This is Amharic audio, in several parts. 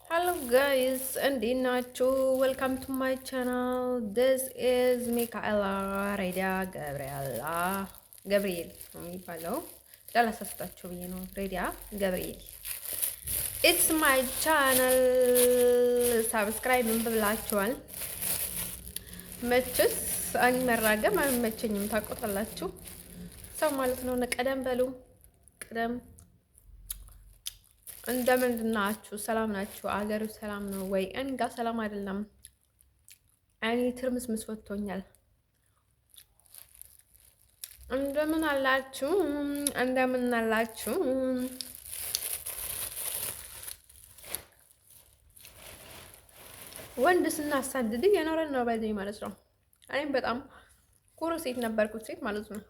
Hello guys, እንዴት ናችሁ? ዌልካም ቱ ማይ ቻናል ዲስ ኢዝ ሚካኤላ ሬዲያ ገብርኤል ነው የሚባለው። ላላሳስታችሁ ብዬ ነው። ሬዲያ ገብርኤል ኢትስ ማይ ቻናል። ሳብስክራይብ ምን ብላችኋል? መችስ እኔ መራገም አይመቸኝም። ታውቁታላችሁ ሰው ማለት ነው። ቀደም በሉ ቀደም እንደምንድን ናችሁ? ሰላም ናችሁ? አገሩ ሰላም ነው ወይ? እኔ ጋር ሰላም አይደለም። እኔ ትርምስምስ ወጥቶኛል። እንደምን አላችሁ? እንደምን አላችሁ? ወንድ ስናሳድድ የኖረን ነው በዚህ ማለት ነው። እኔም በጣም ኩሩ ሴት ነበርኩት ሴት ማለት ነው።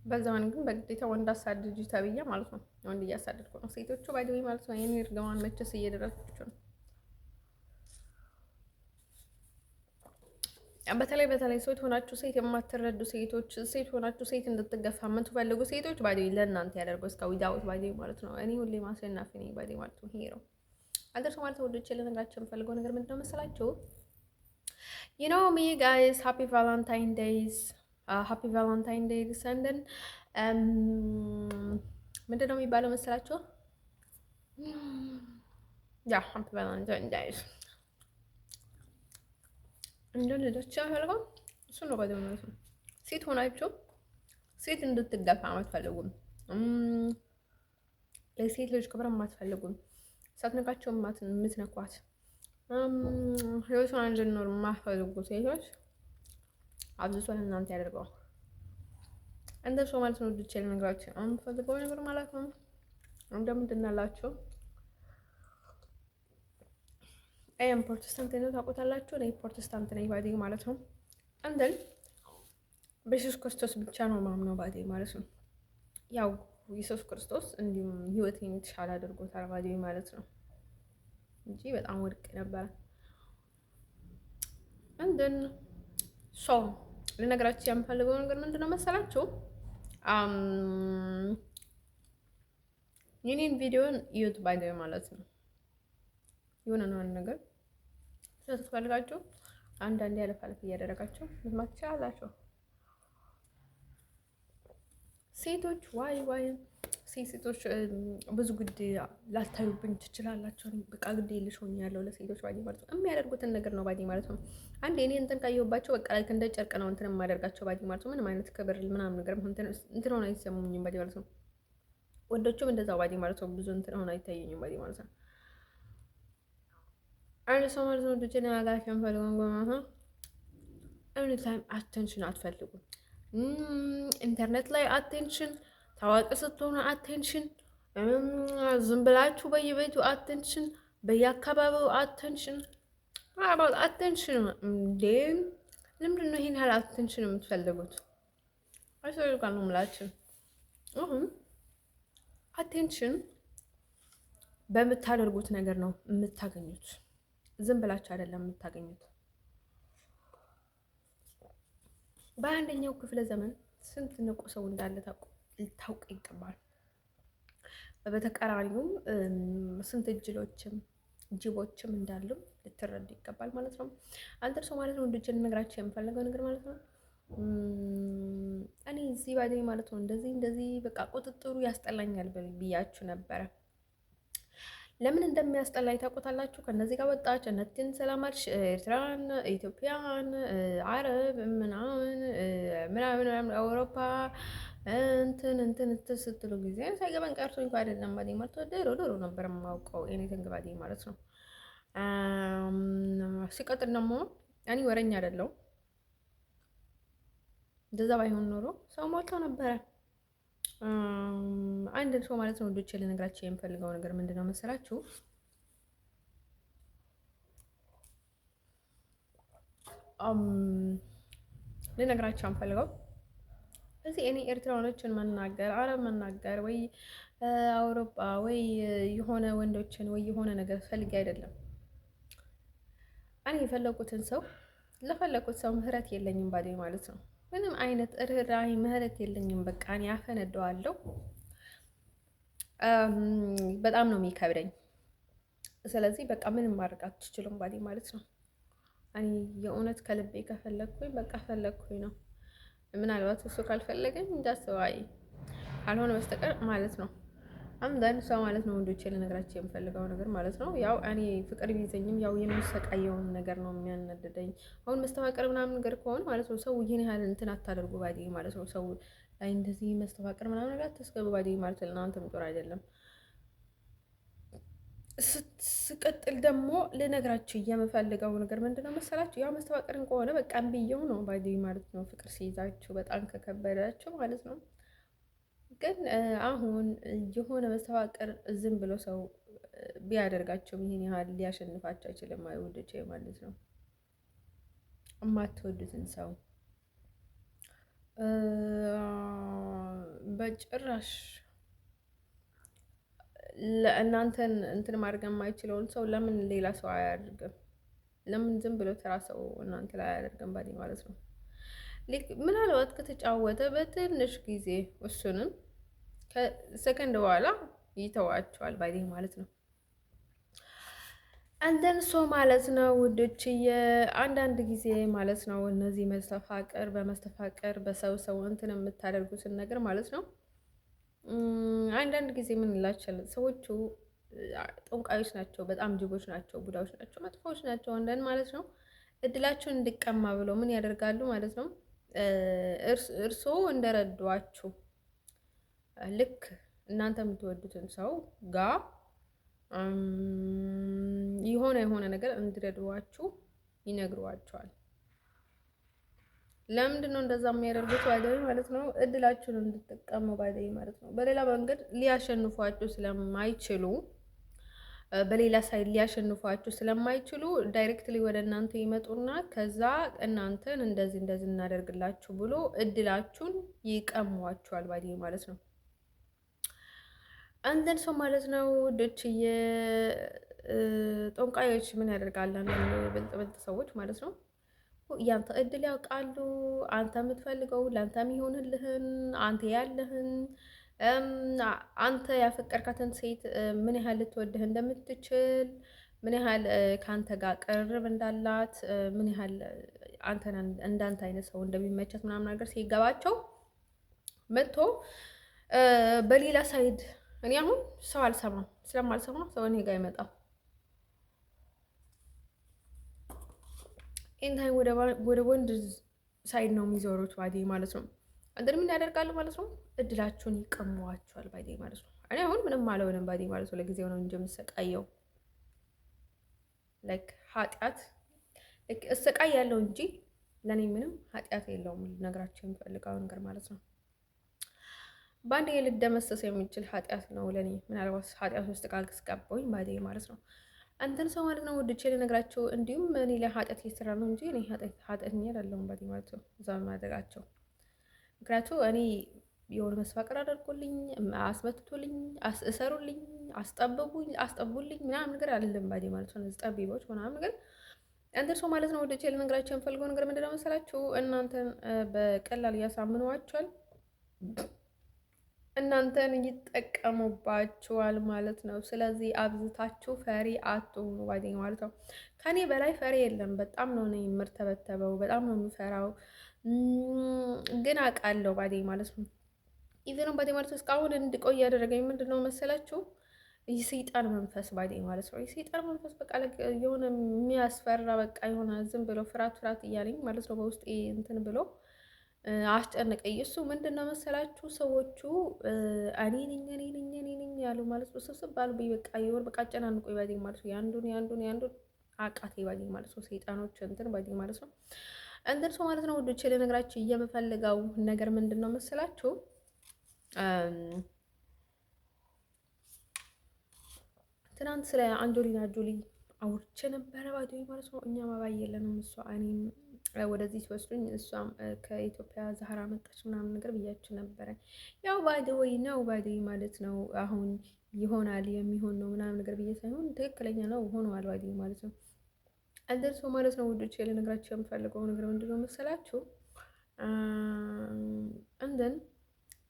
በዛውን ግን በግዴታ ወንድ አሳድጂ ተብዬ ማለት ነው። ወንድ እያሳደድኩ ነው። ሴቶቹ ባይደዊ ማለት ነው። የኔ እርግማን መቼስ እየደረሳችሁ ነው። በተለይ ሴት ሆናችሁ ሴት የማትረዱ ሴቶች፣ ሴት ሆናችሁ ሴት እንድትገፋ የምትፈልጉ ሴቶች ባይደዊ ለእናንተ ያደርገው እስከ ዊዳውት ባይደዊ ማለት ነው። እኔ ሁሌ ማስረናፊ ነኝ ባይደዊ ማለት ነው። ይሄ ነው አልደርሶ ማለት ወዶች ልነግራችሁ የምፈልገው ነገር ምንድነው መሰላችሁ? you know me guys, happy valentine days, happy valentine days and then ምንድን ነው የሚባለው መሰላችሁ? ያ ሀምፕ ቫላንታይን ዳይስ እንደው ልጆች ያፈልገው እሱ ነው ባለው ማለት ነው። ሴት ሆናችሁ ሴት እንድትገፋ አትፈልጉም። ለሴት ልጅ ክብር አትፈልጉም። ሳትነካቸው የምትነኳት ህይወቷን እንድትኖር የማትፈልጉ ሴቶች አብዝቶ እናንተ ያደርገው እንደሱ ማለት ነው። ልጅ ልነግራችሁ የምፈልገው ነገር ማለት ነው። እንደምንድን አላችሁ? አም ፕሮቴስታንት ነው ታውቁታላችሁ። እኔ ፕሮቴስታንት ነኝ ባዲ ማለት ነው። አንደን በኢየሱስ ክርስቶስ ብቻ ነው ማምነው ባዲ ማለት ነው። ያው ኢየሱስ ክርስቶስ እንዲሁም ህይወቴን የተሻለ አድርጎታል ባዲ ማለት ነው እንጂ በጣም ወድቅ ነበረ። አንደን ሶ ልነግራችሁ የምፈልገው ነገር ምንድነው መሰላችሁ? የኔን ቪዲዮን እዩት ባይ ማለት ነው። የሆነ ነገር ስለተፈልጋችሁ አንዳንዴ ያለፋለፍ እያደረጋችሁ መስማት ትችላላችሁ። ሴቶች ዋይ ሴቶች ብዙ ግድ ላታዩብኝ ትችላላችሁ። በቃ ግድ የለሽ ሆኛለሁ ለሴቶች ባዲ ማለት ነው። የሚያደርጉትን ነገር ነው ባዲ ማለት ነው። አንዴ እኔ እንትን ካየሁባቸው በቃ ላይ እንደ ጨርቅ ነው እንትን የማደርጋቸው ባዲ ማለት ነው። ምንም አይነት ክብር ምናምን ነገር እንትን ሆነ አይሰሙኝም ባዲ ማለት ነው። ወንዶቹም እንደዛው ባዲ ማለት ነው። ብዙ እንትን ሆነ አይታየኝም ባዲ ማለት ነው። አንድ ሰው ማለት ነው ልጅ ያላፊ አንፈልጉም ማለት ነው። ኤኒ ታይም አቴንሽን አትፈልጉም። ኢንተርኔት ላይ አቴንሽን፣ ታዋቂ ስትሆኑ አቴንሽን፣ ዝም ብላችሁ በየቤቱ አቴንሽን፣ በየአካባቢው አቴንሽን አባል አቴንሽን። እንዴ ለምንድን ነው ይሄን ያህል አቴንሽን የምትፈልጉት? አይፈልጋል ነው የምላችሁ። አቴንሽን በምታደርጉት ነገር ነው የምታገኙት። ዝም ብላችሁ አይደለም የምታገኙት። በአንደኛው ክፍለ ዘመን ስንት ንቁ ሰው እንዳለ ልታውቅ ይገባል። በተቃራኒውም ስንት ጅቦችም እንዳሉ ልትረዱ ይገባል ማለት ነው። አንተ ሰው ማለት ነው እንድችል ነግራችሁ የምፈልገው ነገር ማለት ነው። እኔ እዚህ ባዴ ማለት ነው እንደዚህ በቃ ቁጥጥሩ ያስጠላኛል ብያችሁ ነበረ። ለምን እንደሚያስጠላኝ ታውቁታላችሁ? ከነዚህ ጋር ወጣች እነትን ሰላማች ኤርትራን፣ ኢትዮጵያን፣ አረብ ምናምን አውሮፓ እንትን ስትሉ ጊዜ ሳይገባን ቀርቶ እንኳን አይደለም ባዲ ማለት ድሮ ነበር የማውቀው ኤኒቲንግ ባዲ ማለት ነው። ሲቀጥል ደግሞ እኔ ወረኛ አይደለሁ። እንደዛ ባይሆን ኖሮ ሰው ሞልተው ነበረ። አንድ ሰው ማለት ነው ወንዶች ልነግራችሁ የምፈልገው ነገር ምንድነው መሰላችሁ? ልነግራችሁ የምፈልገው እዚህ እኔ ኤርትራኖችን መናገር፣ አረብ መናገር ወይ አውሮፓ ወይ የሆነ ወንዶችን ወይ የሆነ ነገር ፈልጌ አይደለም። እኔ የፈለኩትን ሰው ለፈለኩት ሰው ምህረት የለኝም ባዴ ማለት ነው። ምንም አይነት ርህራሄ ምህረት የለኝም። በቃ እኔ አፈነደዋለሁ። በጣም ነው የሚከብደኝ። ስለዚህ በቃ ምንም ማድረግ አትችሉም ባዴ ማለት ነው። እኔ የእውነት ከልቤ ከፈለግኩኝ በቃ ፈለግኩኝ ነው። ምናልባት እሱ ካልፈለገኝ እንዳስባይ ካልሆነ በስተቀር ማለት ነው። አንዳንድ ሰው ማለት ነው ወንዶቼ ልነግራቸው የምፈልገው ነገር ማለት ነው። ያው እኔ ፍቅር ቢይዘኝም ያው የሚሰቃየውን ነገር ነው የሚያናድደኝ። አሁን መስተፋቀር ምናምን ነገር ከሆነ ማለት ነው ሰው ይህን ያህል እንትን አታደርጉ ባዴ ማለት ነው። ሰው ላይ እንደዚህ መስተፋቀር ምናምን ነገር አታስገቡ ባዴ ማለት ነው። ለእናንተም ጥሩ አይደለም። ስቀጥል ደግሞ ልነግራችሁ የምፈልገው ነገር ምንድነው መሰላችሁ? ያው መስተፋቅርን ከሆነ በቃ እምብየው ነው ባዲ ማለት ነው። ፍቅር ሲይዛችሁ በጣም ከከበዳችሁ ማለት ነው። ግን አሁን የሆነ መስተፋቅር ዝም ብሎ ሰው ቢያደርጋቸው ይህን ያህል ሊያሸንፋቸው አይችልም። አይወደች ማለት ነው። የማትወዱትን ሰው በጭራሽ ለእናንተን እንትን ማድረግ የማይችለውን ሰው ለምን ሌላ ሰው አያደርግም? ለምን ዝም ብሎ ተራ ሰው እናንተ ላይ አያደርግም? ባዲ ማለት ነው። ምናልባት ከተጫወተ በትንሽ ጊዜ እሱንም ከሰከንድ በኋላ ይተዋቸዋል ባዲ ማለት ነው። አንደን ሶ ማለት ነው ውዶችዬ፣ አንዳንድ ጊዜ ማለት ነው እነዚህ በመስተፋቀር በሰው ሰው እንትን የምታደርጉትን ነገር ማለት ነው አንዳንድ ጊዜ ምን እንላቸዋለን ሰዎቹ ጠንቋዮች ናቸው፣ በጣም ጅቦች ናቸው፣ ቡዳዎች ናቸው፣ መጥፎዎች ናቸው አንዳንድ ማለት ነው። እድላቸውን እንዲቀማ ብለው ምን ያደርጋሉ ማለት ነው። እርስዎ እንደረዷችሁ ልክ እናንተ የምትወዱትን ሰው ጋር የሆነ ነገር እንዲረዷችሁ ይነግሯቸዋል። ለምንድን ነው እንደዛ የሚያደርጉት? ባይደዊ ማለት ነው እድላችሁን እንድትጠቀሙ ባይደዊ ማለት ነው። በሌላ መንገድ ሊያሸንፏችሁ ስለማይችሉ በሌላ ሳይድ ሊያሸንፏችሁ ስለማይችሉ ዳይሬክትሊ ወደ እናንተ ይመጡና ከዛ እናንተን እንደዚህ እናደርግላችሁ ብሎ እድላችሁን ይቀሟችኋል ባይደዊ ማለት ነው። አንተን ሰው ማለት ነው ዶችዬ ጠንቋዮች ምን ያደርጋል? ብልጥ ሰዎች ማለት ነው ያንተ እድል ያውቃሉ። አንተ የምትፈልገው ለአንተ የሚሆንልህን አንተ ያለህን አንተ ያፈቀርካትን ሴት ምን ያህል ልትወድህ እንደምትችል ምን ያህል ከአንተ ጋር ቅርርብ እንዳላት ምን ያህል አንተን እንዳንተ አይነት ሰው እንደሚመቸት ምናምን ነገር ሲገባቸው መጥቶ በሌላ ሳይድ እኔ አሁን ሰው አልሰማም ስለማልሰማ ሰው እኔ ጋር ይመጣ ኢንታይም ወደ ወንድ ሳይድ ነው የሚዞሩት ባዴ ማለት ነው። አንተን ምን ያደርጋሉ ማለት ነው? እድላችሁን ይቀሟቸዋል ባዴ ማለት ነው። እኔ አሁን ምንም አልሆንም ባዴ ማለት ነው። ለጊዜው ነው እንጂ የምሰቃየው ላይክ ኃጢአት እሰቃይ ያለው እንጂ ለእኔ ምንም ኃጢአት የለውም። ልነግራቸው የምፈልገው ነገር ማለት ነው በአንድ ልደመሰስ የሚችል ኃጢአት ነው ለእኔ። ምናልባት ኃጢአት ውስጥ ካልገባሁኝ ባዴ ማለት ነው አንተን ሰው ማለት ነው ውድቼ ልነግራቸው። እንዲሁም እኔ ላይ ኃጢአት እየሰራ ነው እንጂ እኔ ኃጢአተኛ አይደለሁም ባዲ ማለት ነው። እዛ ማድረጋቸው ምክንያቱ እኔ የሆነ መስፋቀር አደርጎልኝ አስመትቶልኝ እሰሩልኝ አስጠቡልኝ ምናምን ነገር አይደለም ባዲ ማለት ነው። እነዚህ ጠቢቦች ምናምን ነገር አንተን ሰው ማለት ነው ውድቼ ልነግራቸው የምፈልገው ነገር ምንድነው መሰላችሁ? እናንተን በቀላል እያሳምነዋቸዋል እናንተን ይጠቀሙባችኋል ማለት ነው። ስለዚህ አብዝታችሁ ፈሪ አትሁኑ ባዴ ማለት ነው። ከኔ በላይ ፈሪ የለም። በጣም ነው እኔ የምርተበተበው፣ በጣም ነው የምፈራው። ግን አውቃለሁ ባዴ ማለት ነው። ኢቨን ባዴ ማለት ነው እስካሁን እንድቆይ ያደረገኝ ምንድን ነው መሰላችሁ? የሰይጣን መንፈስ ባዴ ማለት ነው። የሰይጣን መንፈስ በቃ የሆነ የሚያስፈራ በቃ የሆነ ዝም ብሎ ፍርሃት እያለኝ ማለት ነው በውስጤ እንትን ብሎ አስጨነቀኝ። እሱ ምንድን ነው መሰላችሁ ሰዎቹ እኔ ነኝ ያሉ ማለት ነው። ስብስብ ባሉ በቃ የሆነ በቃ አጨናንቆ ባዴ ማለት ነው። የአንዱን አቃቴ ባዴ ማለት ነው። ሰይጣኖች እንትን ባዴ ማለት ነው። እንትን ሰው ማለት ነው ወዶቼ ልነግራችሁ የምፈልገው ነገር ምንድን ነው መሰላችሁ? ትናንት ስለ አንጆሊና ጆሊ አውርቼ ነበረ ባዴ ማለት ነው። እኛ ማባይ የለንም እሷ እኔም ወደዚህ ሲወስዱኝ እሷም ከኢትዮጵያ ዛህራ መጣች ምናምን ነገር ብያችሁ ነበረ። ያው ባይደወይ ነው ባይደወይ ማለት ነው። አሁን ይሆናል የሚሆን ነው ምናምን ነገር ብዬ ሳይሆን ትክክለኛ ነው ሆኗል ባይደወይ ማለት ነው። አንደርሶ ማለት ነው ውዶቼ ልነግራችሁ የምፈልገው ነገር ምንድነው መሰላችሁ? እንደን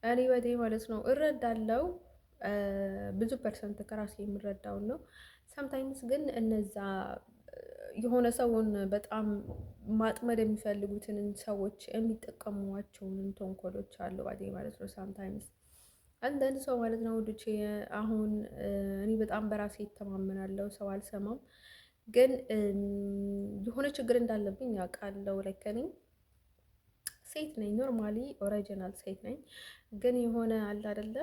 እኔ ባይደወይ ማለት ነው እረዳለው ብዙ ፐርሰንት ከራሴ የምረዳውን ነው። ሰምታይምስ ግን እነዛ የሆነ ሰውን በጣም ማጥመድ የሚፈልጉትን ሰዎች የሚጠቀሟቸውን ተንኮሎች አሉ ባዴ ማለት ነው። ሳምታይምስ አንዳንድ ሰው ማለት ነው ውዶቼ፣ አሁን እኔ በጣም በራሴ ይተማመናለሁ፣ ሰው አልሰማም። ግን የሆነ ችግር እንዳለብኝ ያውቃለሁ። ላይክ እኔ ሴት ነኝ፣ ኖርማሊ ኦሪጂናል ሴት ነኝ። ግን የሆነ አለ አይደለ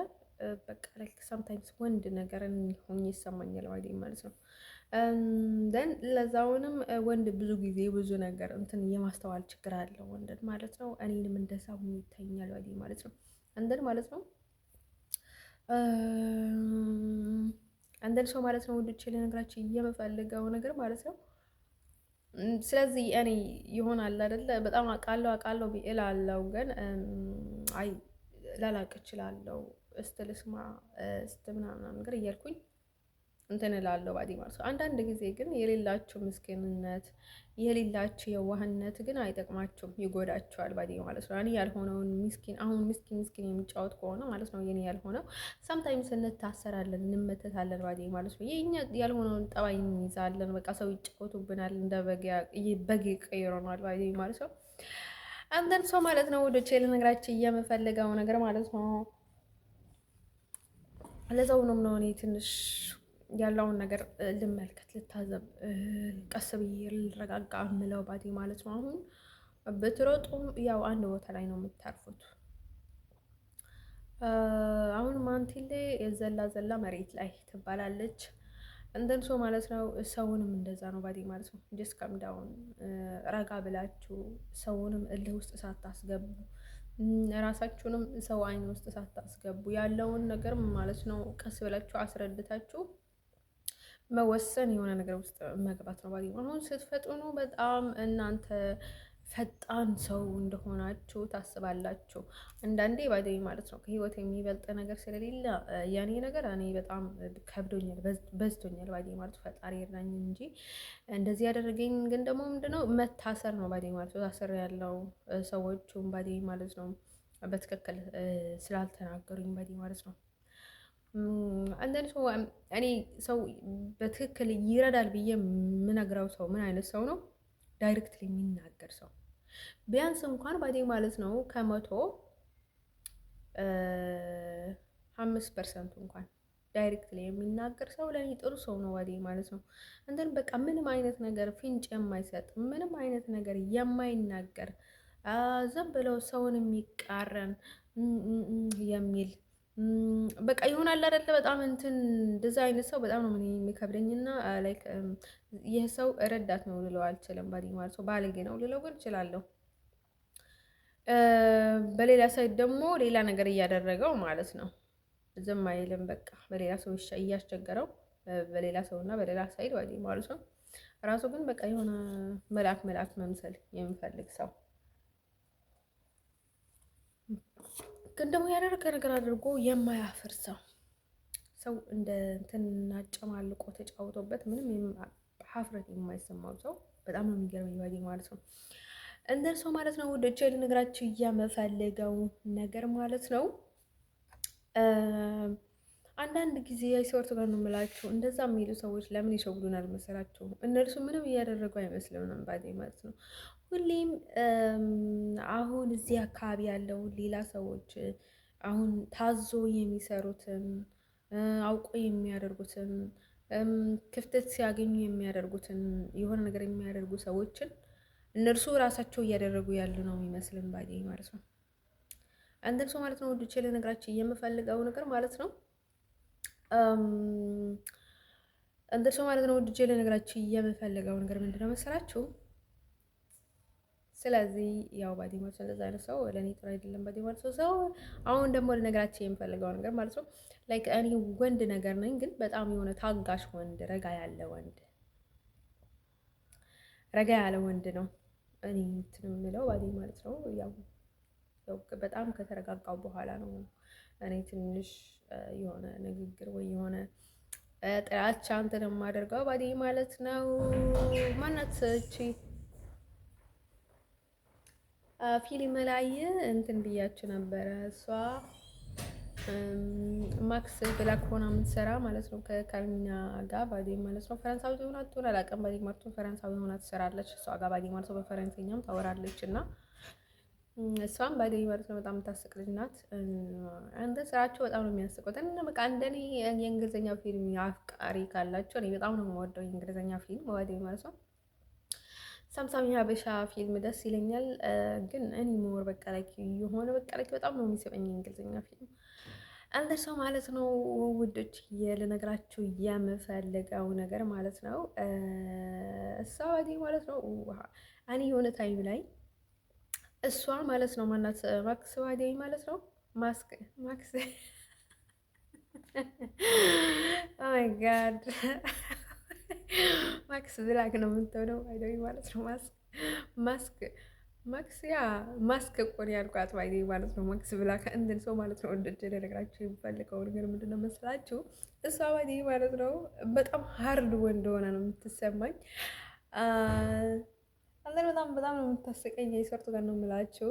በቃ ላይክ ሳምታይምስ ወንድ ነገርን ሆኜ ይሰማኛል ባዴ ማለት ነው። ደን ለዛውንም ወንድ ብዙ ጊዜ ብዙ ነገር እንትን የማስተዋል ችግር አለው ወንድን ማለት ነው። እኔንም እንደዛ ሆኜ ይታኛል ባዴ ማለት ነው። አንደን ማለት ነው አንደን ሰው ማለት ነው ውዶቼ፣ ልነግራችሁ የምፈልገው ነገር ማለት ነው። ስለዚህ እኔ ይሆናል አይደለ በጣም አውቃለሁ እላለሁ፣ ግን አይ ላላቅ እችላለሁ ስትልስማ ምናምን ነገር እያልኩኝ እንትን እላለሁ ባዲ ማለት ነው። አንዳንድ ጊዜ ግን የሌላችሁ ምስኪንነት የሌላችሁ የዋህነት ግን አይጠቅማችሁም፣ ይጎዳችኋል ባዲ ማለት ነው። እኔ ያልሆነውን ምስኪን አሁን ምስኪን የሚጫወት ከሆነ ማለት ነው የኔ ያልሆነው ሰምታይምስ እንታሰራለን፣ እንመተታለን ባዲ ማለት ነው። የኛ ያልሆነውን ጠባይ እንይዛለን። በቃ ሰው ይጫወቱብናል፣ እንደ በግ ይቀይሮናል ባዲ ማለት ነው። አንተን ሰው ማለት ነው ወዶቼ ልነግራችሁ የምፈልገው ነገር ማለት ነው ለዛው ነው እኔ ትንሽ ያለውን ነገር ልመልከት፣ ልታዘብ፣ ቀስ ብዬ ልረጋጋ የምለው ባዴ ማለት ነው። አሁን ብትሮጡም ያው አንድ ቦታ ላይ ነው የምታርፉት። አሁን ማንቲሌ ዘላ መሬት ላይ ትባላለች። እንደን ሰው ማለት ነው። ሰውንም እንደዛ ነው ባዴ ማለት ነው። ጀስት ከም ዳውን ረጋ ብላችሁ ሰውንም እልህ ውስጥ ሳታስገቡ ራሳችሁንም ሰው አይን ውስጥ ሳታስገቡ ያለውን ነገር ማለት ነው ቀስ ብላችሁ አስረድታችሁ መወሰን የሆነ ነገር ውስጥ መግባት ነው ባዲ። አሁን ስትፈጥኑ በጣም እናንተ ፈጣን ሰው እንደሆናችሁ ታስባላችሁ። አንዳንዴ ባዲ ማለት ነው ከህይወት የሚበልጥ ነገር ስለሌለ ያኔ ነገር እኔ በጣም ከብዶኛል፣ በዝቶኛል ባዲ ማለት ፈጣሪ ይርዳኝ እንጂ እንደዚህ ያደረገኝ ግን ደግሞ ምንድነው መታሰር ነው ባዲ ማለት ነው። ታስር ያለው ሰዎቹም ባዲ ማለት ነው በትክክል ስላልተናገሩኝ ባዲ ማለት ነው። አንዳንድ ሰው እኔ ሰው በትክክል ይረዳል ብዬ የምነግረው ሰው ምን አይነት ሰው ነው? ዳይሬክትሊ የሚናገር ሰው ቢያንስ እንኳን ባዴ ማለት ነው ከመቶ 5% እንኳን ዳይሬክትሊ የሚናገር ሰው ለእኔ ጥሩ ሰው ነው ባዴ ማለት ነው። እንደን በቃ ምንም አይነት ነገር ፍንጭ የማይሰጥ ምንም አይነት ነገር የማይናገር ዝም ብለው ሰውን የሚቃረን የሚል በቃ ይሆናል አይደለ? በጣም እንትን እንደዛ አይነት ሰው በጣም ነው ምን የሚከብደኝና ላይክ ይህ ሰው ረዳት ነው ልለው አልችልም ባዲ ማለት ነው። ባለጌ ነው ልለው ግን እችላለሁ። በሌላ ሳይድ ደግሞ ሌላ ነገር እያደረገው ማለት ነው። ዝም አይልም በቃ በሌላ ሰው እያስቸገረው በሌላ ሰውና በሌላ ሳይድ ባዲ ማለት ነው። ራሱ ግን በቃ የሆነ መልአክ መምሰል የሚፈልግ ሰው ግን ደግሞ ያደረገ ነገር አድርጎ የማያፍር ሰው እንደ እንትን አጨማልቆ ተጫውቶበት ምንም ሀፍረት የማይሰማው ሰው በጣም ነው የሚገርመኝ ባዲ ማለት ነው። እንደ ሰው ማለት ነው ወደ ቼል ንግራችሁ እያመፈልገው ነገር ማለት ነው። አንዳንድ ጊዜ አይሰወርት ጋር ነው የምላችሁ እንደዛ የሚሉ ሰዎች ለምን ይሸውዱናል መሰላችሁ? እነርሱ ምንም እያደረጉ አይመስልም ባዲ ማለት ነው። ሁሌም አሁን እዚህ አካባቢ ያለው ሌላ ሰዎች አሁን ታዞ የሚሰሩትን አውቆ የሚያደርጉትን ክፍተት ሲያገኙ የሚያደርጉትን የሆነ ነገር የሚያደርጉ ሰዎችን እነርሱ ራሳቸው እያደረጉ ያሉ ነው የሚመስልን ባዲ ማለት ነው። አንድም ሰው ማለት ነው ወዶቼ ልነግራችሁ የምፈልገው ነገር ማለት ነው አንድም ሰው ማለት ነው ወዶቼ ልነግራችሁ የምፈልገው ነገር ምንድነው መሰላችሁ? ስለዚህ ያው ባዲ ማለት እንደዛ አይነት ሰው ለኔ ጥሩ አይደለም ባዲ ማለት ሰው። አሁን ደግሞ ልነግራችሁ የምፈልገው ነገር ማለት ነው ላይክ እኔ ወንድ ነገር ነኝ፣ ግን በጣም የሆነ ታጋሽ ወንድ፣ ረጋ ያለ ወንድ ነው እኔ እንትን የምለው ባዲ ማለት ነው። ያው በጣም ከተረጋጋው በኋላ ነው እኔ ትንሽ የሆነ ንግግር ወይ የሆነ ጥላቻ እንትን የማደርገው ባዲ ማለት ነው። ማናት እቺ ፊልም ላይ እንትን ብያችሁ ነበረ። እሷ ማክስ ብላክ ሆና የምትሰራ ማለት ነው ከካርሚና ጋር ባዴ ማለት ነው። ፈረንሳዊ ሆና ትሆን አላውቅም። ባዴ ማለት ነው ፈረንሳዊ ሆና ትሰራለች እሷ ጋር ባዴ ማለት ነው። በፈረንሳይኛም ታወራለች እና እሷም ባዴ ማለት ነው በጣም የምታስቅ ልጅ ናት። አንተ ስራቸው በጣም ነው የሚያስቁት። እና በቃ እንደኔ የእንግሊዝኛ ፊልም አፍቃሪ ካላቸው እኔ በጣም ነው የምወደው የእንግሊዝኛ ፊልም ባዴ ማለት ነው። ሳምሳም የሀበሻ ፊልም ደስ ይለኛል፣ ግን እኔ ሞር በቃ ላይ የሆነ በቃ ላይ በጣም ነው የሚስበኝ የእንግሊዝኛ ፊልም አንተ ሰው ማለት ነው። ውዶች ልነግራችሁ የምፈልገው ነገር ማለት ነው እሷ ባዴ ማለት ነው እኔ የሆነ ታይም ላይ እሷ ማለት ነው ማናት ማክስ ባዴ ማለት ነው ማክስ ኦ ማይ ጋድ ማክስ ብላክ ነው የምትሆነው አይደል ማለት ነው። ማስክ ማክስ ያ ማስክ እኮ ነው ያልኳት ባይኔ ማለት ነው። ማክስ ብላክ እንትን ሰው ማለት ነው። እንደጀ ልነግራችሁ የሚፈልገው ነገር ምንድነው መስላችሁ? እሷ ባይኔ ማለት ነው በጣም ሀርድ ወንድ ሆነ ነው የምትሰማኝ። አንተን በጣም ነው የምታስቀኝ። የሰርቱ ጋር ነው የምላችሁ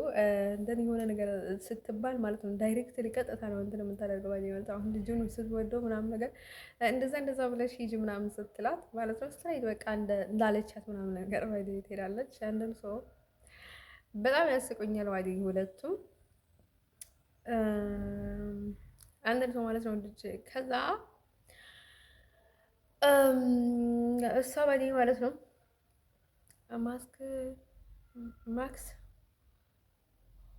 እንደን የሆነ ነገር ስትባል ማለት ነው ዳይሬክት ሊቀጥታ ነው እንትን የምታደርገው ባይኔ ማለት አሁን ልጁን ስትወደው ምናምን ነገር እንደዛ ብለሽ ሂጂ ምናምን ስትላት ማለት ነው ስትራይት በቃ እንዳለቻት ምናምን ነገር ባይኔ ትሄዳለች። አንድን ሰው በጣም ያስቁኛል ባይኔ ሁለቱም አንድን ሰው ማለት ነው ልጅ ከዛ እሷ ባይኔ ማለት ነው ማክስ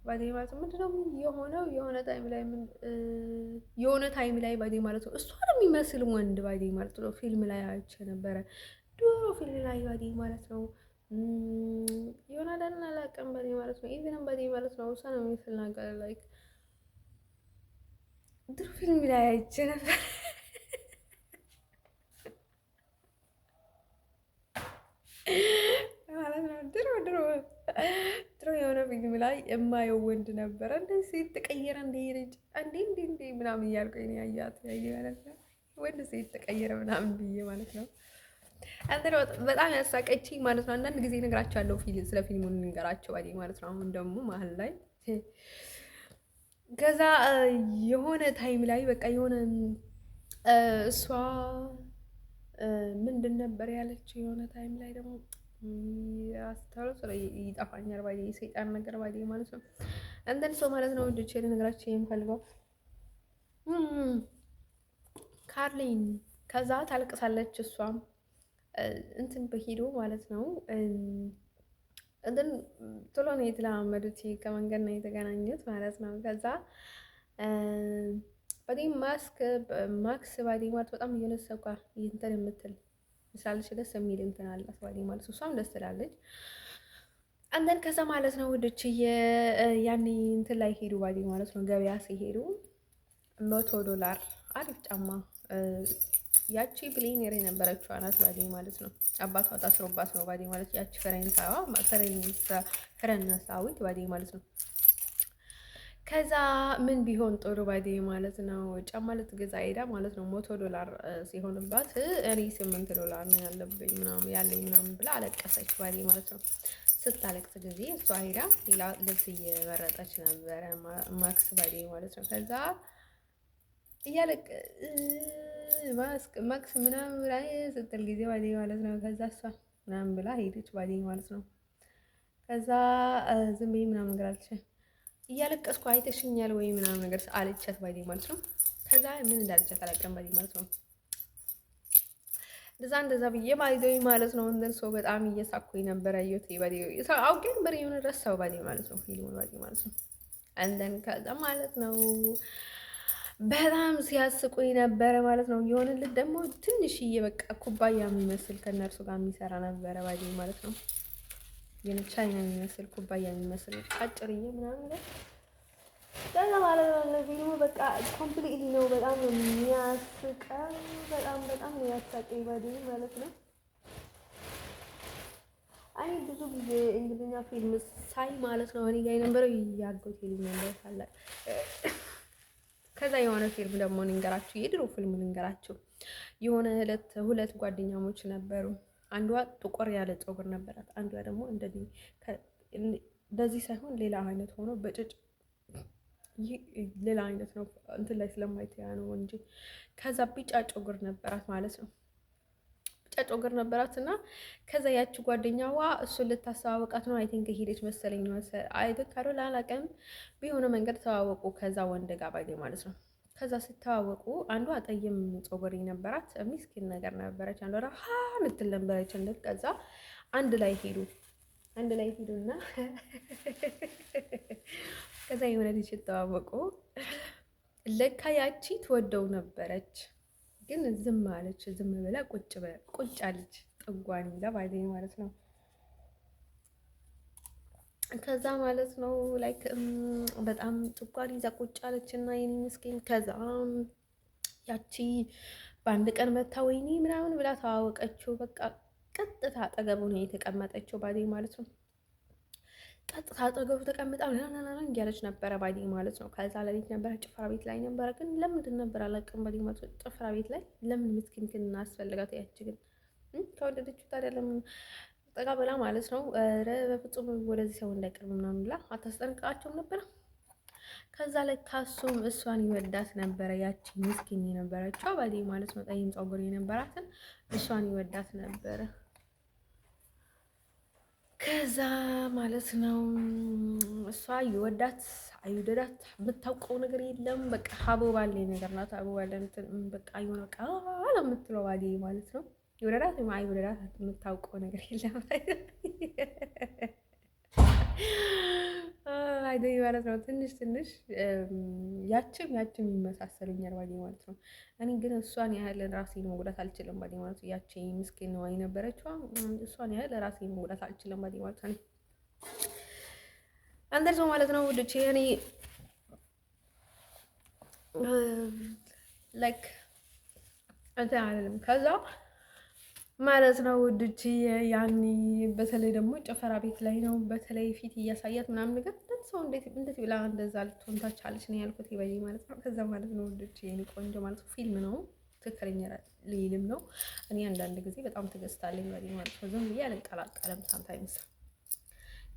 ባዴ ማለት ነው ምንድነው የሆነው የሆነ ታይም ላይ ባዴ ማለት ነው እሷን የሚመስል ወንድ ባዴ ማለት ነው ፊልም ላይ አይቼ ነበረ። ድሮ ፊልም ላይ ባዴ ማለት ነው የሆነ አይደል አላውቅም ባዴ ማለት ነው ኢቭንም ባዴ ማለት ነው እሷን የሚመስል ነገር ላይክ ድሮ ፊልም ላይ አይቼ ነበር ማለት ነው። ድሮ የሆነ ፊልም ላይ የማየው ወንድ ነበረ እንደዚህ ሴት ተቀየረ እንዴ ምናምን እያልኩኝ ነው ያያት ማለት ነው። ወንድ ሴት ተቀየረ ምናምን ብዬ ማለት ነው። አንተ በጣም ያሳቀችኝ ማለት ነው። አንዳንድ ጊዜ እነግራቸዋለሁ ስለ ፊልሙ እንገራቸው ባይ ማለት ነው። አሁን ደግሞ መሀል ላይ ከዛ የሆነ ታይም ላይ በቃ የሆነ እሷ ምንድን ነበር ያለችው የሆነ ታይም ላይ ደግሞ አስተውሎ ይጠፋኛል ባይ ሰይጣን ነገር ባይ ማለት ነው። እንደን ሰው ማለት ነው ወንዶች ልነግራችሁ የምፈልገው ካርሊን ከዛ ታለቅሳለች። እሷም እንትን በሄዶ ማለት ነው እንትን ቶሎ ነው የተለማመዱት ከመንገድ ነው የተገናኙት ማለት ነው። ከዛ ባዲ ማክስ ባዲ ማለት በጣም እየነሰኳ እንትን የምትል ምሳሌሽ ደስ የሚል እንትን አላት ባዲ ማለት እሷም ደስ ትላለች። አንደን ከዛ ማለት ነው ወደች ያኔ እንትን ላይ ሄዱ ባዲ ማለት ነው ገበያ ሲሄዱ $100 አሪፍ ጫማ ያቺ ብሌኔር የነበረችው አናት ባዲ ማለት ነው። አባቷ ታስሮባት ነው ባዲ ማለት ያቺ ፈረንሳዊት ባዲ ማለት ነው። ከዛ ምን ቢሆን ጥሩ ባዲ ማለት ነው ጫማ ልትገዛ ሄዳ ማለት ነው $100 ሲሆንባት እኔ $8 ነው ያለብኝ ምናምን ያለኝ ምናምን ብላ አለቀሰች ባዲ ማለት ነው። ስታለቅስ ጊዜ እሷ ሄዳ ሌላ ልብስ እየመረጠች ነበረ ማክስ ባዲ ማለት ነው። ከዛ እያለቅ ማክስ ምናምን ብላ ስትል ጊዜ ባዲ ማለት ነው። ከዛ እሷ ምናምን ብላ ሄደች ባዲ ማለት ነው። ከዛ ዝም ብዬ ምናምን ነገር አለች እያለቀስኩ አይተሽኛል ወይ ምናምን ነገር አለቻት ባዲ ማለት ነው። ከዛ ምን እንዳለቻት አላውቅም ባዲ ማለት ነው። እንደዛ ብዬ ባይዘይ ማለት ነው። እንደን ሰው በጣም እየሳኩኝ ነበር አየሁት ባዲ አውቄ ነበር የሆነ ረሳው ባዲ ማለት ነው ፊልሙ ባዲ ማለት ነው። እንደን ከዛ ማለት ነው በጣም ሲያስቁኝ ነበረ ማለት ነው። የሆነ ልጅ ደግሞ ትንሽዬ በቃ ኩባያ የሚመስል ከነርሱ ጋር የሚሰራ ነበረ ባዲ ማለት ነው። የቻይና የሚመስል ኩባያ የሚመስል አጭርዬ ምናምን ከዛ ማለት ነው ፊልሙ በቃ ኮምፕሊትሊ ነው። በጣም ነው የሚያስቀው። በጣም ነው ያሳቀኝ ባዲ ማለት ነው። አይ ብዙ ጊዜ እንግሊዝኛ ፊልም ሳይ ማለት ነው እኔ ጋር የነበረው ያጎቴ ልጅ ነበር ታላቅ። ከዛ የሆነ ፊልም ደግሞ ልንገራችሁ፣ የድሮ ፊልም ልንገራችሁ። የሆነ ሁለት ጓደኛሞች ነበሩ። አንዷ ጥቁር ያለ ፀጉር ነበራት፣ አንዷ ደግሞ እንደዚህ ሳይሆን ሌላ አይነት ሆኖ ይህ ሌላ አይነት ነው እንትን ላይ ስለማይተያ ነው እንጂ። ከዛ ቢጫ ጮጉር ነበራት ማለት ነው። ቢጫ ጮጉር ነበራት እና ከዛ ያቺ ጓደኛዋ እሱን ልታስተዋወቃት ነው። አይ ቲንክ ሄደች መሰለኝ አይ ቲንክ ካሮላ አላውቅም። በሆነ መንገድ ተዋወቁ ከዛ ወንድ ጋር ባይ ማለት ነው። ከዛ ሲተዋወቁ አንዷ ጠይም ጾጉር ነበራት፣ ሚስኪን ነገር ነበረች። አንዷ ረሃ ምትል ነበረች። ከዛ አንድ ላይ ሄዱና ከዛ የሆነ ልጅ ሲተዋወቁ ለካ ያቺ ትወደው ነበረች፣ ግን ዝም አለች። ዝም ብላ ቁጭ አለች፣ ጥጓን ይዛ ባይዘኝ ማለት ነው። ከዛ ማለት ነው ላይክ በጣም ጥጓን ይዛ ቁጭ አለች እና የኔ ምስኪን። ከዛ ያቺ በአንድ ቀን መታ ወይኔ ምናምን ብላ ተዋወቀችው። በቃ ቀጥታ አጠገቡ ነው የተቀመጠችው ባይዘኝ ማለት ነው። ቀጥታ አጠገቡ ተቀምጣ እያለች ነበረ ባዲ ማለት ነው። ከዛ ሌሊት ነበረ ጭፈራ ቤት ላይ ነበረ። ግን ለምንድን ነበር አላውቅም። ባዲ ማለት ነው ጭፈራ ቤት ላይ ለምን ምስኪን አስፈልጋት? ያች ግን ከወደደችው ታዲያ ለምን ጠጋ ብላ ማለት ነው። ኧረ በፍጹም ወደዚህ ሰው እንዳይቀርብ ምናምን ብላ አታስጠንቅቃቸውም ነበረ። ከዛ ላይ ካሱም እሷን ይወዳት ነበረ። ያቺ ምስኪን የነበረችው ባዲ ማለት ነው ጠይም ፀጉር የነበራትን እሷን ይወዳት ነበረ። ከዛ ማለት ነው እሷ ይወዳት አይወደዳት የምታውቀው ነገር የለም። በቃ ሀቦ ባለ ነገር ናት። ሀቦ ባለ በቃ የሆነ በቃ የምትለው ባሌ ማለት ነው። ይወደዳት ወይም አይወደዳት የምታውቀው ነገር የለም አይደል ማለት ነው። ትንሽ ያችም ይመሳሰሉኛል ባሌ ማለት ነው። እኔ ግን እሷን ያህል ራሴን መጉዳት አልችልም ባሌ ማለት ነው። ያቺ ምስኪን ነው የነበረችው። እሷን ያህል ራሴን መጉዳት አልችልም ባሌ ማለት ነው። አንደር ሰው ማለት ነው ውዶቼ እኔ ላይክ እንትን አይደለም ከዛ ማለት ነው ውዶቼ። ያኔ በተለይ ደግሞ ጭፈራ ቤት ላይ ነው በተለይ ፊት እያሳያት ምናምን ነገር ሰው እንዴት ብላ እንደዛ ልትሆን ታቻለች ነው ያልኩት ይበይ ማለት ነው። ከዛ ማለት ነው ውዶቼ የኔ ቆንጆ ማለት ነው ፊልም ነው ትክክለኛ ሊልም ነው። እኔ አንዳንድ ጊዜ በጣም ትገስታለኝ ማለት ነው። ዝም ብዬ አልቀላቀለም ሳምታይምስ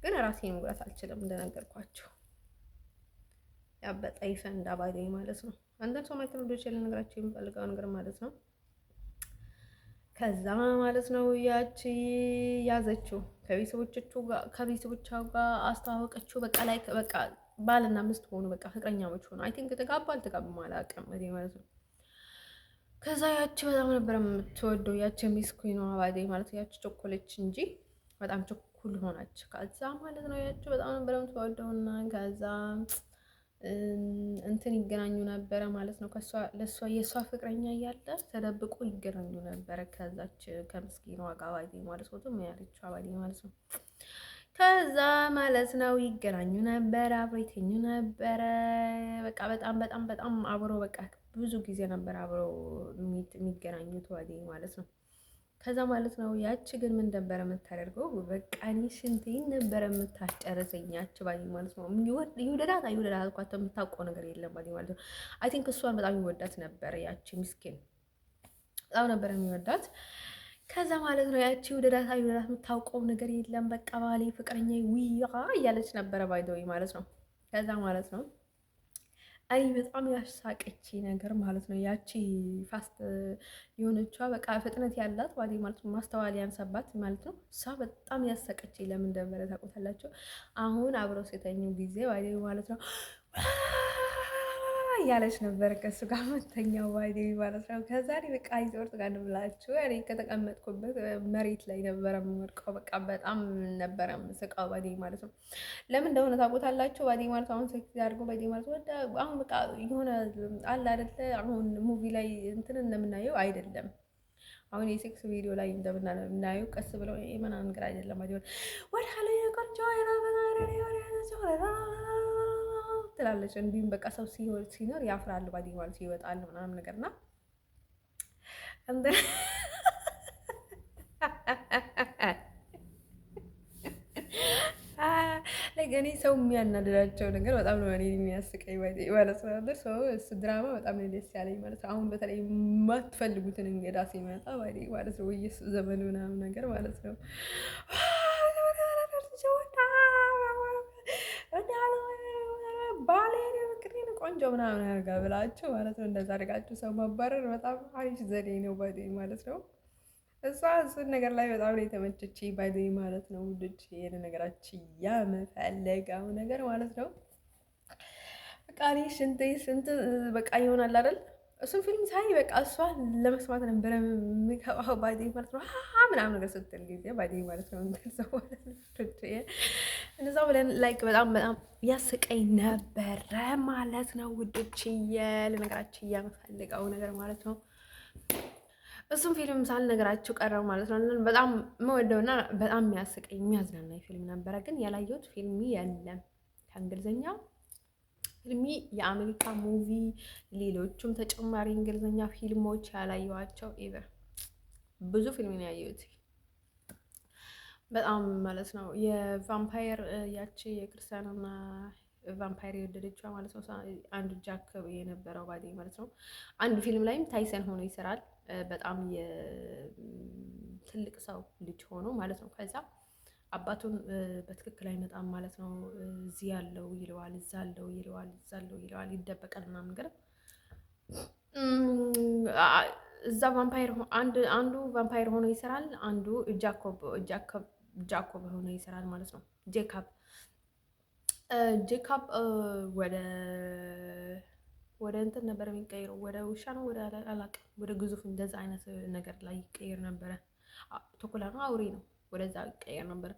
ግን ራሴን መጉዳት አልችልም እንደነገርኳቸው። ያበጠ ይፈንዳ ባይደኝ ማለት ነው። አንዳንድ ሰው ማለት ነው ልጆች ልነግራቸው የሚፈልገው ነገር ማለት ነው። ከዛ ማለት ነው ያቺ ያዘችው ከቤተሰቦቿ ጋር አስተዋወቀችው። በቃ ላይ በቃ ባልና ሚስት ሆኑ። በቃ ፍቅረኛሞች ሆኑ። አይ ቲንክ ተጋባ አልተጋቡም አላውቅም ማለት ነው። ከዛ ያቺ በጣም ነበር የምትወደው ያቺ ሚስኩኝ ነው አባዴ ማለት ያቺ ቸኮለች እንጂ በጣም ቸኩል ሆናች። ከዛ ማለት ነው ያቺ በጣም ነበር የምትወደውና ከዛ እንትን ይገናኙ ነበረ ማለት ነው። ለእሷ የእሷ ፍቅረኛ እያለ ተደብቆ ይገናኙ ነበረ ከዛች ከምስኪኗ አባዴ ማለት ነው ያለችው አባዴ ማለት ነው። ከዛ ማለት ነው ይገናኙ ነበረ፣ አብሮ ይተኙ ነበረ። በቃ በጣም አብሮ በቃ ብዙ ጊዜ ነበር አብሮ የሚገናኙት ወዴ ማለት ነው። ከዛ ማለት ነው ያቺ ግን ምን ነበር የምታደርገው? በቃ እኔ ሽንቴን ነበር የምታስጨርሰኝ ያቺ ባይ ማለት ነው። ይወደዳት አይወደዳት እኮ የምታውቀው ነገር የለም ባይ ማለት ነው። አይ ቲንክ እሷን በጣም ይወዳት ነበር ያቺ ምስኪን በጣም ነበር የሚወዳት። ከዛ ማለት ነው ያቺ ይወደዳት አይወደዳት የምታውቀው ነገር የለም። በቃ ባሌ ፍቅረኛ ውያ እያለች ነበረ ባይደው ማለት ነው። ከዛ ማለት ነው አይ በጣም ያሳቀች ነገር ማለት ነው ያቺ ፋስት የሆነቿ በቃ ፍጥነት ያላት ባሌ ማለት ነው ማስተዋል ያንሰባት ማለት ነው። እሷ በጣም ያሳቀች ለምን እንደነበረ ታውቁታላችሁ። አሁን አብረው ሲተኙ ጊዜ ባሌ ማለት ነው እያለች ነበር ከእሱ ጋር መተኛው ባይዴ ማለት ነው። ከዛ በቃ ይዞርት ጋር ብላችሁ እኔ ከተቀመጥኩበት መሬት ላይ ነበረ የምወድቀው። በቃ በጣም ነበረ ስቃው ባይዴ ማለት ነው። ለምን እንደሆነ ታውቁታላችሁ። ባይዴ ማለት አሁን ሴክስ ያድርጉ ባይዴ ማለት ወደ አሁን በቃ የሆነ አለ አይደለ አሁን ሙቪ ላይ እንትን እንደምናየው አይደለም። አሁን የሴክስ ቪዲዮ ላይ እንደምናየው ቀስ ብለው ምናምን ነገር አይደለም። ወደ ኋላ ቆንጆ ትላለች። እንዲሁም በቃ ሰው ሲኖር ያፍራል ባዲ ማለት ይወጣል ምናምን ነገርና እኔ ሰው የሚያናድዳቸው ነገር በጣም ነው እኔ የሚያስቀኝ ማለት ነው። ሰው እሱ ድራማ በጣም ነው ደስ ያለኝ ማለት ነው። አሁን በተለይ የማትፈልጉትን እንግዳ ሲመጣ ማለት ነው ወይስ ዘመን ምናምን ነገር ማለት ነው ባሌ ቆንጆ ምናምን አድርጋ ብላችሁ ማለት ነው። እንደዛ አድርጋችሁ ሰው ማባረር በጣም አሪፍ ዘዴ ነው ባይ ማለት ነው። እሱን ነገር ላይ በጣም ነው የተመቸች ባይ ማለት ነው። ውዶች ይሄን ነገራችን የምፈልገው ነገር ማለት ነው። በቃ እኔ ስንት በቃ ይሆናል አይደል? እሱን ፊልም ሳይ በቃ እሷን ለመስማት ነበረ የሚገባው ባይ ማለት ነው። ምናምን ነገር ስትል ጊዜ ባይ ማለት ነው። እንደዛ ብለን ላይክ በጣም ያስቀኝ ነበረ ማለት ነው ውዶችዬ። ለነገራችን የምፈልገው ነገር ማለት ነው። እሱም ፊልም ሳልነግራችሁ ቀረው ማለት ነው። በጣም የምወደውና በጣም የሚያስቀኝ የሚያዝናናኝ ፊልም ነበረ፣ ግን ያላየሁት ፊልም የለም ከእንግሊዝኛ ፊልሚ የአሜሪካ ሙቪ፣ ሌሎቹም ተጨማሪ እንግሊዝኛ ፊልሞች ያላየኋቸው ኢቨር ብዙ ፊልም ነው ያየሁት በጣም ማለት ነው። የቫምፓየር ያቺ የክርስቲያኖና ቫምፓየር የወደደችዋ ማለት ነው። አንዱ ጃክ የነበረው ባዴ ማለት ነው። አንድ ፊልም ላይም ታይሰን ሆኖ ይሰራል። በጣም የትልቅ ሰው ልጅ ሆኖ ማለት ነው። ከዛ አባቱን በትክክል አይመጣም ማለት ነው። እዚህ ያለው ይለዋል፣ እዛ አለው ይለዋል፣ እዛ አለው ይለዋል፣ ይደበቃል ምናምን ነገር እዛ ቫምፓየር አንዱ ቫምፓየር ሆኖ ይሰራል፣ አንዱ ጃኮብ ሆኖ ይሰራል ማለት ነው። ጄካብ ወደ እንትን ነበር የሚቀይረው፣ ወደ ውሻ ነው ወደ አላውቅም፣ ወደ ግዙፍ እንደዛ አይነት ነገር ላይ ይቀየር ነበረ። ተኩላ ነው አውሬ ነው፣ ወደዛ ይቀየር ነበረ።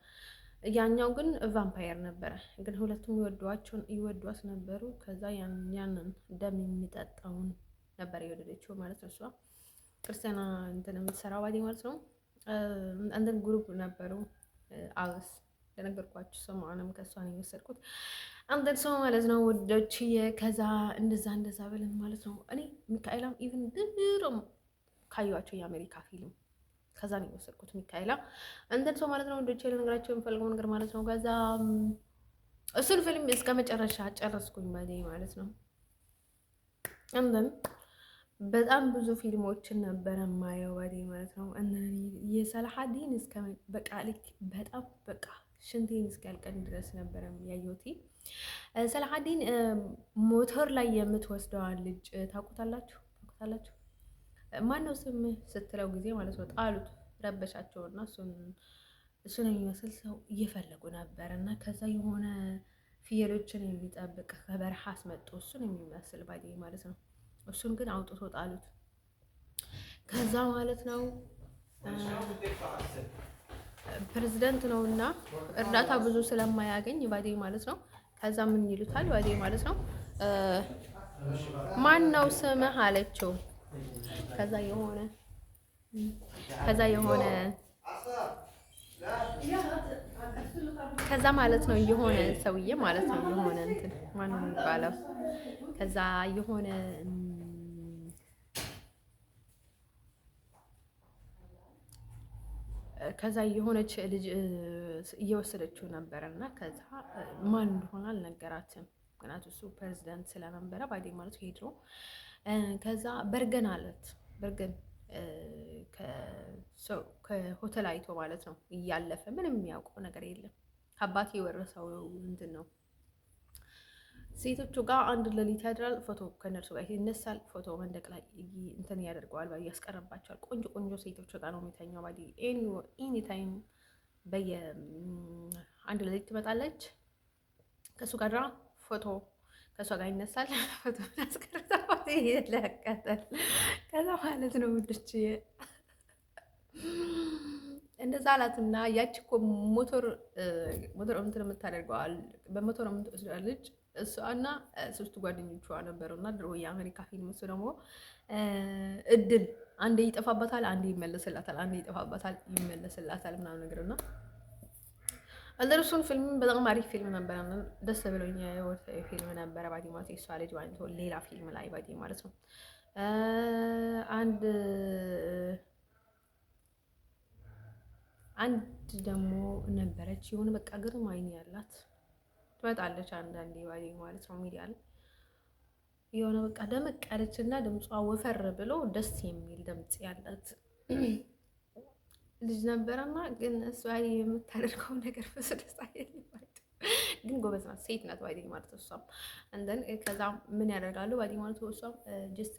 ያኛው ግን ቫምፓየር ነበረ። ግን ሁለቱም ይወዷት ነበሩ። ከዛ ያንን ደም የሚጠጣውን ነበር የወደደችው ማለት ነው። እሷ ክርስቲያና እንትን የምትሰራው ባዴ ማለት ነው። አንድን ግሩፕ ነበሩ አብስ ለነገርኳችሁ ሰሞኑንም ከእሷ ነው የወሰድኩት። አንድን ሰው ማለት ነው ወዶች ከዛ እንደዛ ብለን ማለት ነው። እኔ ሚካኤላም ኢቭን ድሮም ካዩዋቸው የአሜሪካ ፊልም ከዛ ነው የወሰድኩት። ሚካኤላ አንድን ሰው ማለት ነው ወዶች ለነገራቸው የምፈልገው ነገር ማለት ነው። ከዛ እሱን ፊልም እስከ መጨረሻ ጨረስኩኝ ባዴ ማለት ነው። አንድን በጣም ብዙ ፊልሞችን ነበረ ማየው ባዴ ማለት ነው። የሰላሐዲን እስከ በቃ ልክ በጣም በቃ ሽንቴን እስኪያልቀን ድረስ ነበረ ያየሁት። ሰላሐዲን ሞተር ላይ የምትወስደዋን ልጅ ታውቁታላችሁ? ማነው ስም ስትለው ጊዜ ማለት ነው ጣሉት፣ ረበሻቸውና እሱን የሚመስል ሰው እየፈለጉ ነበር እና ከዛ የሆነ ፍየሎችን የሚጠብቅ ከበረሃ አስመጡ እሱን የሚመስል ባዴ ማለት ነው። እሱን ግን አውጥቶ ጣሉት። ከዛ ማለት ነው ፕሬዝዳንት ነው እና እርዳታ ብዙ ስለማያገኝ ባዴ ማለት ነው። ከዛ ምን ይሉታል ባዴ ማለት ነው። ማን ነው ስምህ አለችው። ከዛ ማለት ነው የሆነ ሰውዬ ማለት ነው የሆነ እንትን ማን ነው የሚባለው ከዛ የሆነች ልጅ እየወሰደችው ነበረ እና ከዛ ማን እንደሆነ አልነገራትም። ምክንያቱም እሱ ፕሬዝዳንት ስለነበረ ባይዴ ማለት ሄድሮ ከዛ በርገን አለት በርገን ከሆቴል አይቶ ማለት ነው እያለፈ ምንም የሚያውቀው ነገር የለም። አባቴ የወረሰው እንትን ነው። ሴቶቹ ጋር አንድ ሌሊት ያድራል። ፎቶ ከነርሱ ጋር ይነሳል። ፎቶ መንደቅ ላይ እንትን ያደርገዋል፣ ያስቀርባቸዋል። ቆንጆ ሴቶቹ ጋር ነው የሚተኛው። ባዲ ኤኒ ታይም አንድ ሌሊት ትመጣለች። ከእሱ ጋር ፎቶ ከእሷ ጋር ይነሳል። ፎቶ ያስቀርታል፣ ይለቀታል። ከዛ ማለት ነው ውዶች እንደዛ አላትና ያቺ እኮ ሞተር እንትን የምታደርገዋል በሞተር የምትወስዳለች እሷና ሶስቱ ጓደኞቿ ነበሩና ድሮ የአሜሪካ ፊልም። እሱ ደግሞ እድል አንዴ ይጠፋባታል፣ አንዴ ይመለስላታል፣ አንዴ ይጠፋባታል፣ ይመለስላታል ምናምን ነገርና እሱን ፊልም በጣም አሪፍ ፊልም ነበረ። ደስ ብሎኝ የወርተ ፊልም ነበረ ባዲ ማለት እሷ ልጅ ማለት ሌላ ፊልም ላይ ባዲ ማለት ነው። አንድ ደግሞ ነበረች የሆነ በቃ ግርም አይን ያላት ትመጣለች አንዳንዴ ባዲ ማለት ነው። ሚዲያ ላይ የሆነ በቃ ደመቅ ያለች እና ድምጿ ወፈር ብሎ ደስ የሚል ድምጽ ያላት ልጅ ነበረና ግን እሷ የምታደርገው ነገር ብዙ ደስ አይልም። ግን ጎበዝ ናት፣ ሴት ናት ባይዲ ማለት ነው እሷም። እንደን ከዛ ምን ያደርጋሉ ባይዲ ማለት ነው እሷም ጀስት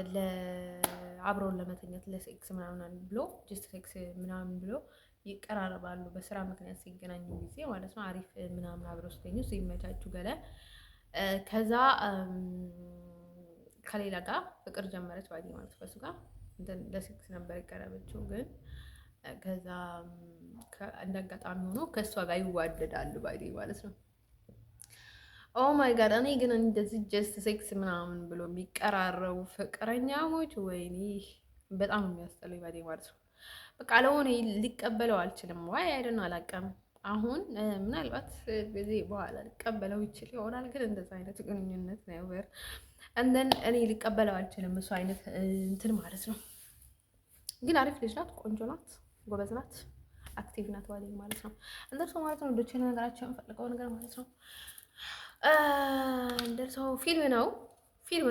ለአብረውን ለመተኛት ለሴክስ ምናምን ብሎ ጀስት ሴክስ ምናምን ብሎ ይቀራረባሉ። በስራ ምክንያት ሲገናኙ ጊዜ ማለት ነው አሪፍ ምናምን አብረው ሲተኙ ሲመቻቹ ገለ ከዛ ከሌላ ጋር ፍቅር ጀመረች ባይዲ ማለት ከሱ ጋር ለሴክስ ነበር የቀረበችው ግን ከዛ እንደ አጋጣሚ ሆኖ ከእሷ ጋር ይዋደዳሉ ባይዲ ማለት ነው። ኦ ማይ ጋድ እኔ ግን እንደዚህ ጀስት ሴክስ ምናምን ብሎ የሚቀራረቡ ፍቅረኛሞች ወይኔ በጣም የሚያስጠላኝ ባይዲ ማለት ነው። በቃ ለሆነ ሊቀበለው አልችልም። ዋይ አይደን አላውቅም። አሁን ምናልባት ጊዜ በኋላ ሊቀበለው ይችል ይሆናል። ግን እንደዛ አይነት ግንኙነት ነበር እንደን እኔ ሊቀበለው አልችልም። እሱ አይነት እንትን ማለት ነው። ግን አሪፍ ልጅ ናት፣ ቆንጆ ናት፣ ጎበዝ ናት፣ አክቲቭ ናት ባይዲ ማለት ነው። እንደርሶ ማለት ነው ዶቼ ነገራቸው የምፈልገው ነገር ማለት ነው። እንደርሰው ፊልም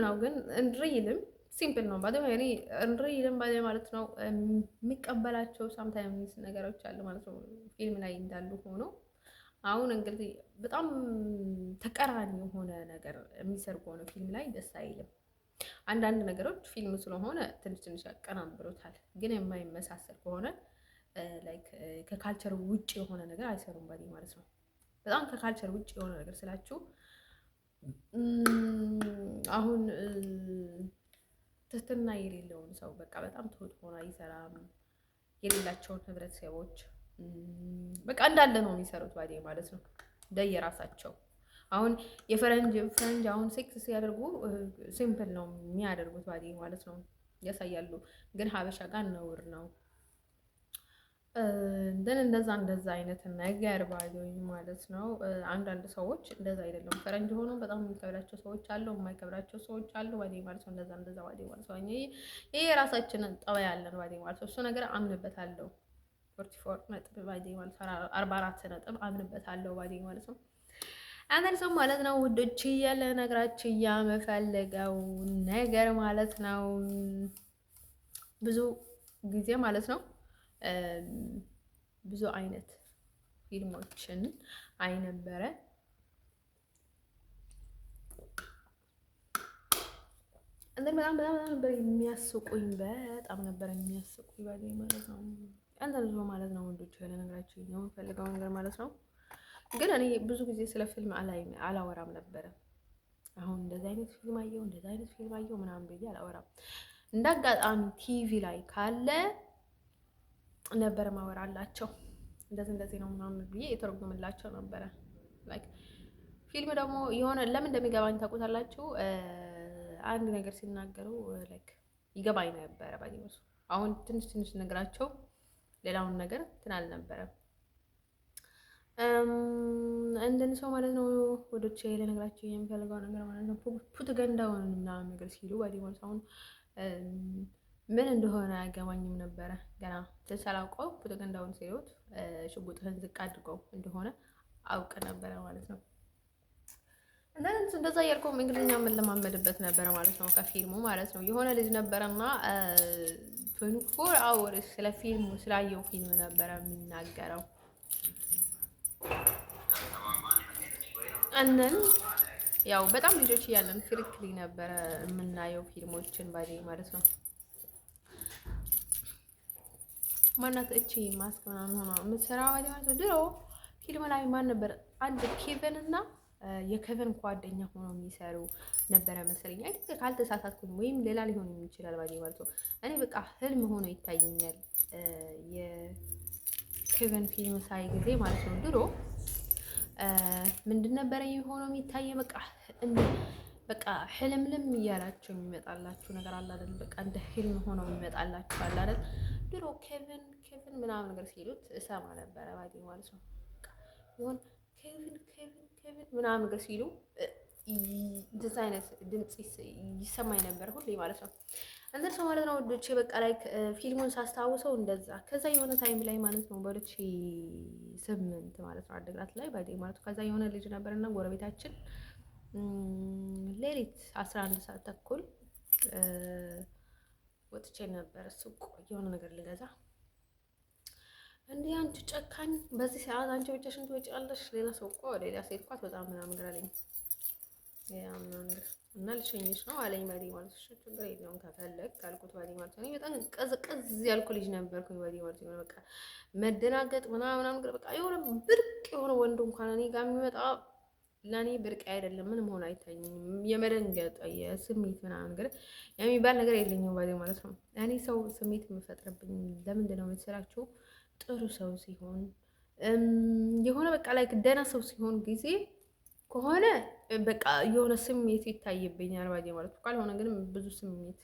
ነው ግን እንድሪልም ሲምፕል ነው ባደ እኔ እንድሪልም ባደ ማለት ነው። የሚቀበላቸው ሳምታይምስ ነገሮች አሉ ማለት ነው ፊልም ላይ እንዳሉ ሆኖ አሁን እንግዲህ በጣም ተቀራኒ የሆነ ነገር የሚሰሩ ከሆነ ፊልም ላይ ደስ አይልም። አንዳንድ ነገሮች ፊልም ስለሆነ ትንሽ ትንሽ ያቀናብሩታል። ግን የማይመሳሰል ከሆነ ላይክ ከካልቸር ውጭ የሆነ ነገር አይሰሩም ባይዲ ማለት ነው። በጣም ከካልቸር ውጭ የሆነ ነገር ስላችሁ አሁን ትህትና የሌለውን ሰው በቃ በጣም ትሁት ሆኖ አይሰራም። የሌላቸውን ህብረተሰቦች በቃ እንዳለ ነው የሚሰሩት ባይዲ ማለት ነው። እንደየራሳቸው አሁን የፈረንጅ አሁን ሴክስ ሲያደርጉ ሲምፕል ነው የሚያደርጉት ባይዲ ማለት ነው ያሳያሉ። ግን ሀበሻ ጋር ነውር ነው። እንደን እንደዛ አይነት ነገር ባይዶኝ ማለት ነው። አንዳንድ ሰዎች እንደዛ አይደለም። ፈረንጅ ሆኖ በጣም የሚከብራቸው ሰዎች አሉ፣ የማይከብራቸው ሰዎች አሉ ባይዲ ማለት ነው። እንደዛ ባይዲ ማለት ነው። ይሄ የራሳችንን ጠባይ ያለን ባይዲ ማለት ነው። እሱ ነገር አምንበታለሁ። 44 ነጥብ ባይዲ ማለት ነው። 44 ነጥብ አምንበታለሁ ባይዲ ማለት ነው። አንዳንድ ሰው ማለት ነው ውዶች እያለ ነግራችሁ እያመፈልገው ነገር ማለት ነው ብዙ ጊዜ ማለት ነው ብዙ አይነት ፊልሞችን አይነበረ እንደን በጣም ነበር የሚያስቁኝ። በጣም ነበር የሚያስቁኝ ባይዲ ማለት ነው። አንዳንድ ሰው ማለት ነው ወንዶች ያለ ነገራችሁ የምፈልገው ነገር ማለት ነው። ግን እኔ ብዙ ጊዜ ስለ ፊልም አላወራም ነበረ። አሁን እንደዚህ አይነት ፊልም አየሁ ምናምን ብዬ አላወራም። እንደ አጋጣሚ ቲቪ ላይ ካለ ነበር ማወራላቸው። እንደዚህ ነው ምናምን ብዬ የተረጎምላቸው ነበረ። ላይክ ፊልም ደግሞ የሆነ ለምን እንደሚገባኝ ታውቁታላችሁ? አንድ ነገር ሲናገሩ ላይክ ይገባኝ ነበረ ባይሆን አሁን ትንሽ ነገራቸው ሌላውን ነገር እንትን አልነበረም። እንደን ሰው ማለት ነው ወዶቼ ለነገራችሁ የሚፈልገው ነገር ማለት ነው ፑትገንዳውን ምናምን ነገር ሲሉ ባይዲ ማለት አሁን ምን እንደሆነ አይገባኝም ነበረ። ገና ሳላውቀው ፑትገንዳውን ሲሉት ሽጉጥህን ዝቅ አድርገው እንደሆነ አውቅ ነበረ ማለት ነው። እንደዛ እያልኩም እንግሊዝኛ የምንለማመድበት ነበረ ማለት ነው ከፊልሙ ማለት ነው። የሆነ ልጅ ነበረና 24 አወርስ ስለ ፊልሙ ስላየው ፊልም ነበረ የሚናገረው። እነን ያው በጣም ልጆች እያለን ፍሪክሊ ነበረ የምናየው ፊልሞችን ባይዲ ማለት ነው። ማናት እቺ ማስክ ምናምን ሆኖ የምትሰራ ባይዲ ማለት ነው። ድሮ ፊልም ላይ ማን ነበር? አንድ ኬቨን እና የኬቨን ጓደኛ ሆኖ የሚሰሩ ነበረ መሰለኝ። አይ ካልተሳሳትኩኝ ወይም ሌላ ሊሆን ይችላል ባይዲ ማለት ነው። እኔ በቃ ህልም ሆኖ ይታየኛል የኬቨን ፊልም ሳይ ጊዜ ማለት ነው። ድሮ ምንድን ነበረ የሆነው የሚታየ በቃ ህልምልም እያላችሁ የሚመጣላችሁ ነገር አለ አይደል? በቃ እንደ ህልም ሆኖ የሚመጣላችሁ አለ አይደል? ድሮ ኬቨን ምናምን ነገር ሲሉት እሰማ ነበረ ባይዲ ማለት ነው። ይሁን ኬቨን ምናምን ነገር ሲሉ እንደዛ አይነት ድምጽ ይሰማኝ ነበር ሁሌ ማለት ነው። እንደርሶ ማለት ነው ወዶቼ በቃ ላይ ፊልሙን ሳስታውሰው እንደዛ ከዛ የሆነ ታይም ላይ ማለት ነው በ2008 ማለት ነው አድግራት ላይ ባይዲ ማለት ነው። ከዛ የሆነ ልጅ ነበርና ጎረቤታችን ሌሊት 11 ሰዓት ተኩል ወጥቼ ነበር ሱቅ የሆነ ነገር ልገዛ እንዲህ አንቺ ጨካኝ፣ በዚህ ሰዓት አንቺ ብቻሽን ትወጪያለሽ? ሌላ ሰው እኮ ሌላ ሴት እኮ በጣም ምናምን ነገር አለኝ። ያ ምናምን ነገር እና ልሸኝሽ ነው አለኝ ባዲ ማለት ነው። ችግር የለውም ከፈለግ ካልኩት ባዲ ማለት ነው። በጣም ቀዝቀዝ ያልኩ ልጅ ነበርኩኝ ባዲ ማለት ነው። በቃ መደናገጥ ምናምን ነገር በቃ የሆነ ብርቅ የሆነ ወንድ እንኳን እኔ ጋር የሚመጣ ለእኔ ብርቅ አይደለም። ምንም ሆነ አይታኝም። የመደንገጥ የስሜት ምናምን ነገር የሚባል ነገር የለኝም ባዲ ማለት ነው። እኔ ሰው ስሜት የምፈጥርብኝ ለምንድን ነው የምትስላችሁ? ጥሩ ሰው ሲሆን የሆነ በቃ ላይ ደህና ሰው ሲሆን ጊዜ ከሆነ በቃ የሆነ ስሜት ይታይብኛል ባዴ ማለት ነው። ካልሆነ ግን ብዙ ስሜት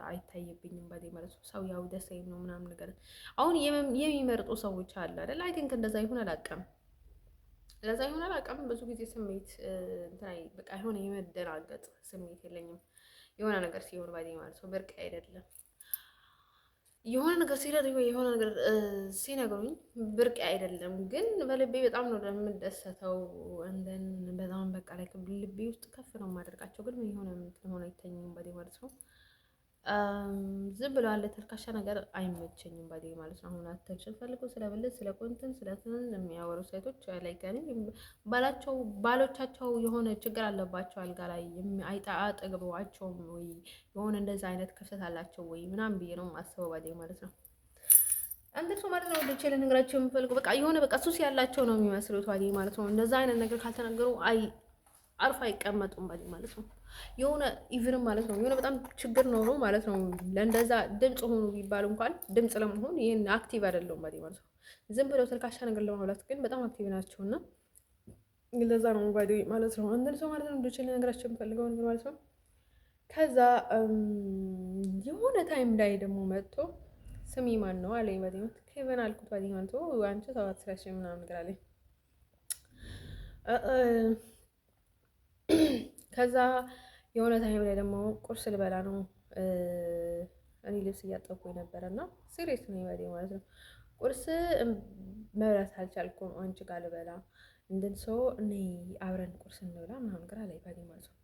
አይታይብኝም ባዴ ማለት ነው። ሰው ያው ደስ ነው ምናምን ነገር አሁን የሚመርጡ ሰዎች አለ አይደል? አይ ቲንክ እንደዛ ይሁን አላውቅም፣ ለዛ ይሁን አላውቅም። ብዙ ጊዜ ስሜት እንትን በቃ የሆነ የመደናገጥ ስሜት የለኝም የሆነ ነገር ሲሆን ባዴ ማለት ነው። ብርቅ አይደለም የሆነ ነገር ሲረዱኝ ወይ የሆነ ነገር ሲነግሩኝ ብርቅ አይደለም፣ ግን በልቤ በጣም ነው የምደሰተው። እንደን በጣም በቃ ላይ ልቤ ውስጥ ከፍ ነው የማደርጋቸው። ግን የሆነ ሆነ አይተኝም ባዴ ማለት ነው። ዝም ብሎ አለ ተልካሻ ነገር አይመቸኝም ባዴ ማለት ነው። አሁን አተንሽን ፈልጎ ስለ ብልት ስለ ኮንተንት ስለ ትን የሚያወሩ ሴቶች ላይ ከኔ ባሎቻቸው የሆነ ችግር አለባቸው አልጋ ላይ አጠግበዋቸውም ወይ የሆነ እንደዛ አይነት ክፍተት አላቸው ወይ ምናምን ብዬ ነው ማስበው ባዴ ማለት ነው። አንተ ማለት ነው ወደ ቼለ ነገራቸው የምፈልገው በቃ የሆነ በቃ ሱስ ያላቸው ነው የሚመስሉት ባዴ ማለት ነው። እንደዛ አይነት ነገር ካልተናገሩ አርፎ አይቀመጡም ባዴ ማለት ነው። የሆነ ኢቭንም ማለት ነው የሆነ በጣም ችግር ኖሮ ማለት ነው ለእንደዛ ድምፅ ሆኑ ቢባሉ እንኳን ድምፅ ለመሆን ይህን አክቲቭ አይደለውም ባዴ ማለት ነው። ዝም ብለው ተልካሻ ነገር ለማውላት ግን በጣም አክቲቭ ናቸው እና ለዛ ነው ባዴ ማለት ነው። አንድ ሰው ማለት ነው ወደ ቼለ ነገራቸው የምፈልገው ነገር ማለት ነው። ከዛ የሆነ ታይም ላይ ደግሞ መጥቶ ስሚ ማን ነው አለኝ ባዴ ማለት ኬቨን አልኩት ባዴ ማለት ነው። አንቺ ሰባት ስራሽ ምናምን ነገር አለኝ። ከዛ የሆነ ታይም ላይ ደግሞ ቁርስ ልበላ ነው እኔ ልብስ እያጠብኩኝ ነበረ እና ሲሪየስ ነው ባዴ ማለት ነው። ቁርስ መብላት አልቻልኩም አንቺ ጋር ልበላ እንድን ሰው እኔ አብረን ቁርስ እንብላ ምናምን ነገር አለኝ ባዴ ማለት ነው።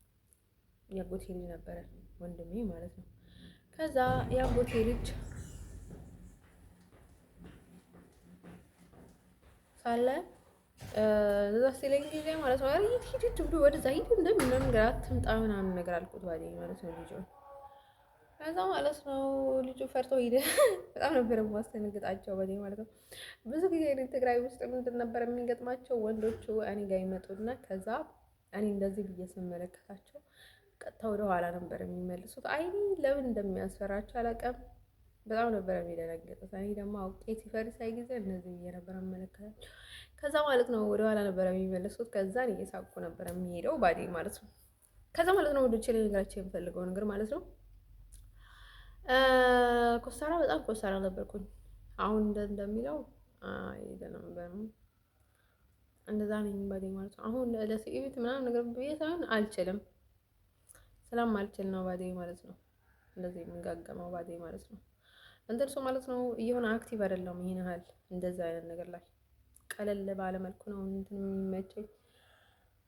የአጎቴ ልጅ ነበረ ወንድሜ ማለት ነው። ከዛ የአጎቴ ልጅ ሳለ እዛ ሲለኝ ጊዜ ማለት ነው ሂድ ብሎ ወደዛ ሂድ እንደምንም ነገር አትምጣ ምናምን ነገር አልኩት ባዴ ማለት ነው። ልጁ ከዛ ማለት ነው ልጁ ፈርቶ ሂደ። በጣም ነበር የማስደነግጣቸው ባዴ ማለት ነው። ብዙ ጊዜ ትግራይ ውስጥ ምንድን ነበር የሚገጥማቸው? ወንዶቹ እኔ ጋር ይመጡና ከዛ እኔ እንደዚህ ብዬ ስመለከታቸው ቀጥታ ወደ ኋላ ነበር የሚመልሱት። አይኔ ለምን እንደሚያስፈራቸው አላውቅም። በጣም ነበር የሚደነግጡት። እኔ ደግሞ አውቄ ሲፈርሳይ ጊዜ እነዚህ ብዬ ነበር የምመለከታቸው። ከዛ ማለት ነው ወደ ኋላ ነበር የሚመለሱት። ከዛ እኔ እየሳቅኩ ነበር የሚሄደው ባዴ ማለት ነው። ከዛ ማለት ነው ወደ ቼሌ ነገራቸው የምፈልገው ነገር ማለት ነው ኮስታራ በጣም ኮስታራ ነበርኩኝ። አሁን እንደሚለው አይደለም እንደዛ ነኝ ባዴ ማለት ነው። አሁን ለሲኢቪት ምናምን ነገር ብዬ ሳይሆን አልችልም ስለማልችል ነው ባዴ ማለት ነው። እንደዚህ የምንጋገመው ባዴ ማለት ነው። እንትን ሰው ማለት ነው እየሆነ አክቲቭ አይደለም። ይሄን ያህል እንደዛ አይነት ነገር ላይ ቀለል ባለ መልኩ ነው እንትን የሚመቸኝ።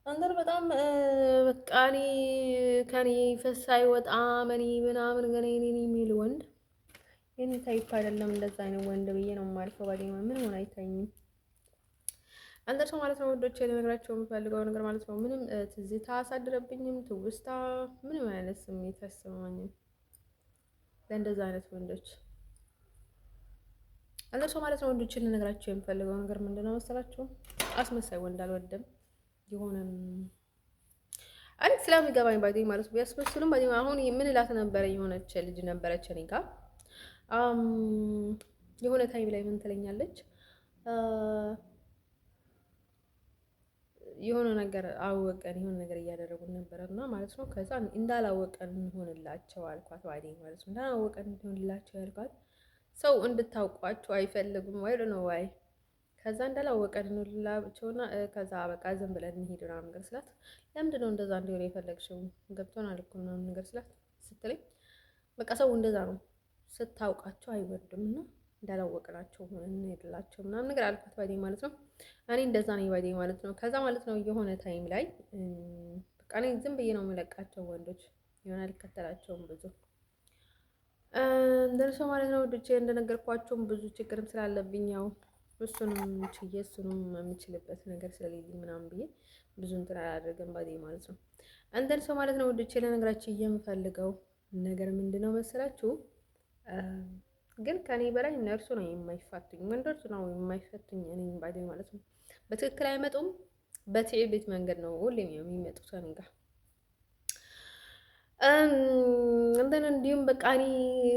አንተን በጣም በቃ እኔ ከኔ ፈሳ አይወጣም እኔ ምናምን ገና የኔ የሚል ወንድ የኔ ታይፕ አይደለም። እንደዛ አይነት ወንድ ብዬ ነው የማልፈው ባዴ ምን ሆነ አይታኝም። አንተ ሰው ማለት ነው ወንዶች ልነግራቸው የምፈልገው ነገር ማለት ነው ምንም ትዝታ አሳድረብኝም ትውስታ ምንም አይነት ስሜት አይሰማኝም ለእንደዛ አይነት ወንዶች። አንተ ሰው ማለት ነው ወንዶችን ልነግራቸው የምፈልገው ነገር ምንድነው መሰላችሁ? አስመሳይ ወንድ አልወድም። የሆነም አንድ ስለሚገባኝ ባዴ ማለት ነው ቢያስመስሉም ባዴ አሁን ምን እላት ነበረ የሆነች ልጅ ነበረች እኔ ጋር የሆነ ታይም ላይ ምን ትለኛለች የሆነ ነገር አወቀን የሆነ ነገር እያደረጉን ነበረና ማለት ነው። ከዛ እንዳላወቀን እንሆንላቸው አልኳት ባዴ ማለት ነው። እንዳላወቀን እንሆንላቸው ያልኳት ሰው እንድታውቋቸው አይፈልጉም ወይ ነው ወይ? ከዛ እንዳላወቀን እንሆንላቸውና ከዛ በቃ ዝም ብለን እንሂድ ምናምን ነገር ስላት ለምንድን ነው እንደዛ እንዲሆን የፈለግሽው? ገብቶናል እኮ ምናምን ነገር ስላት ስትለኝ በቃ ሰው እንደዛ ነው ስታውቃቸው አይወዱም እና እንዳላወቅናቸው እንሄድላቸው ምናምን ነገር አልኳት ባዴ ማለት ነው። እኔ እንደዛ ነኝ ባዴ ማለት ነው። ከዛ ማለት ነው የሆነ ታይም ላይ በቃ እኔ ዝም ብዬ ነው የምለቃቸው ወንዶች የሆነ አልከተላቸውም ብዙ እንደርሶ ማለት ነው። ወዶቼ እንደነገርኳቸውም ብዙ ችግርም ስላለብኝ ያው እሱንም ችዬ እሱንም የምችልበት ነገር ስለሌለኝ ምናምን ብዬ ብዙ እንትን አላደርግም ባዴ ማለት ነው። አንተን ሰው ማለት ነው ወዶቼ ለነገራችሁ የምፈልገው ነገር ምንድነው መሰላችሁ? ግን ከኔ በላይ እነርሱ ነው የማይፋቱኝ፣ ወንዶች ነው የማይፈቱኝ እኔ ባዴ ማለት ነው። በትክክል አይመጡም። በትዕቢት መንገድ ነው ሁሌም የሚመጡት እኔ ጋር እንትን እንዲሁም በቃ እኔ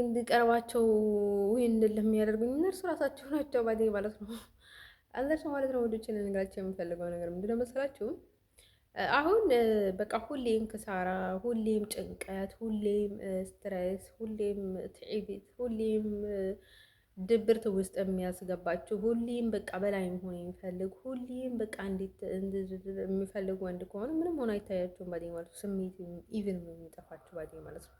እንዲቀርባቸው ወይ እንድል የሚያደርጉኝ እነርሱ ራሳቸው ናቸው ባዴ ማለት ነው። እነርሱ ማለት ነው ወዶች ልነግራቸው የምፈልገው ነገር ምንድነው መሰላችሁ? አሁን በቃ ሁሌም ክሳራ፣ ሁሌም ጭንቀት፣ ሁሌም ስትረስ፣ ሁሌም ትዕቢት፣ ሁሌም ድብርት ውስጥ የሚያስገባችሁ፣ ሁሌም በቃ በላይ መሆን የሚፈልግ፣ ሁሌም በቃ እንዴት የሚፈልግ ወንድ ከሆነ ምንም ሆነ አይታያችሁም ባዴ ማለት ነው። ስሜት ኢቭን የሚጠፋችሁ ባዴ ማለት ነው።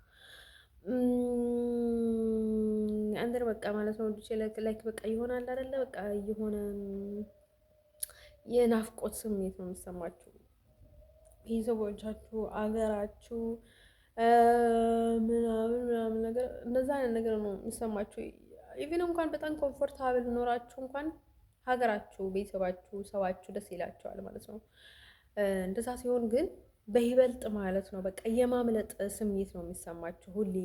አንደር በቃ ማለት ነው ወንዶች ላይክ በቃ ይሆናል አይደለ? በቃ የሆነ የናፍቆት ስሜት ነው የሚሰማችሁ ቤተሰቦቻችሁ፣ አገራችሁ ምናምን ምናምን ነገር እንደዛ አይነት ነገር ነው የሚሰማችሁ። ኢቭን እንኳን በጣም ኮምፎርታብል ኖራችሁ እንኳን ሀገራችሁ፣ ቤተሰባችሁ፣ ሰዋችሁ ደስ ይላቸዋል ማለት ነው። እንደዛ ሲሆን ግን በይበልጥ ማለት ነው በቃ የማምለጥ ስሜት ነው የሚሰማችሁ። ሁሌ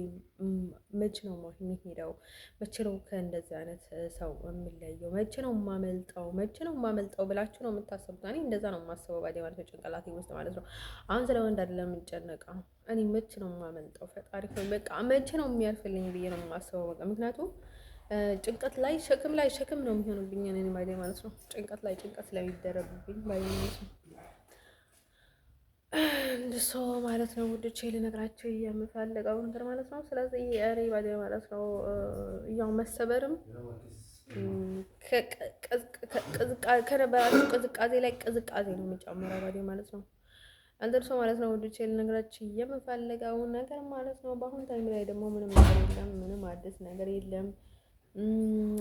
መቼ ነው የሚሄደው? መቼ ነው ከእንደዚህ አይነት ሰው የምለየው? መቼ ነው የማመልጠው? መቼ ነው የማመልጠው ብላችሁ ነው የምታስቡት። እኔ እንደዛ ነው የማስበው ባዴ ማለት ነው፣ ጭንቅላቴ ውስጥ ማለት ነው። አሁን ስለ ወንድ አይደለም የምጨነቀው እኔ መቼ ነው የማመልጠው? ፈጣሪ በቃ መቼ ነው የሚያልፍልኝ ብዬ ነው የማስበው። በቃ ምክንያቱም ጭንቀት ላይ ሸክም ነው የሚሆንብኝ እኔ ባዴ ማለት ነው። ጭንቀት ላይ ጭንቀት ስለሚደረብብኝ ባዴ ማለት ነው። እንደሱ ማለት ነው ውዶቼ ልነግራቸው የምፈልገው ነገር ማለት ነው። ስለዚህ እኔ ባዴ ማለት ነው ያው መሰበርም ከነበራችሁ ቅዝቃዜ ላይ ቅዝቃዜ ነው የሚጨምረው ባዴ ማለት ነው። እንደሱ ማለት ነው ውዶቼ ልነግራቸው የምፈልገው ነገር ማለት ነው። በአሁን ታይም ላይ ደግሞ ምንም ነገር የለም፣ ምንም አዲስ ነገር የለም።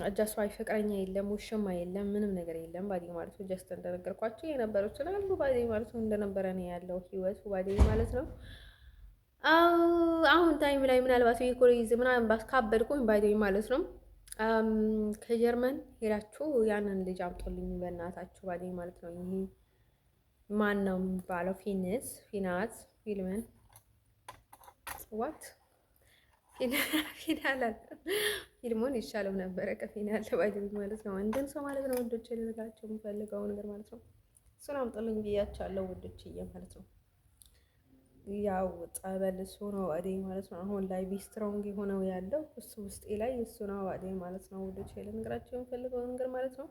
እጃሷ ፍቅረኛ የለም፣ ውሽማ የለም፣ ምንም ነገር የለም ባዴ ማለት ነው። ጀስት እንደነገርኳቸው የነበሩት ስላሉ ባዴ ማለት ነው እንደነበረ ነው ያለው ህይወቱ ባዴ ማለት ነው። አሁን ታይም ላይ ምናልባት የኮሪዝ ምናምን ባስካበድኩኝ ባዴ ማለት ነው። ከጀርመን ሄዳችሁ ያንን ልጅ አምጦልኝ በእናታችሁ ባዴ ማለት ነው። ይሄ ማን ነው የሚባለው? ፊናት ፊልምን ዋት ፊናል ፊልሙን ይሻለው ነበረ ከፊናል ባይ ማለት ነው። እንደን ሰው ማለት ነው ወንዶች ልነግራቸው የምፈልገው ነገር ማለት ነው። እሱን አምጥልኝ ብያቻለሁ ወንዶችዬ ማለት ነው። ያው ጠበል እሱ ነው ዋዴ ማለት ነው። አሁን ላይ ቢስትሮንግ የሆነው ያለው እሱ ውስጤ ላይ እሱ ነው ዋዴ ማለት ነው። ወንዶች ልነግራቸው የምፈልገው ነገር ማለት ነው።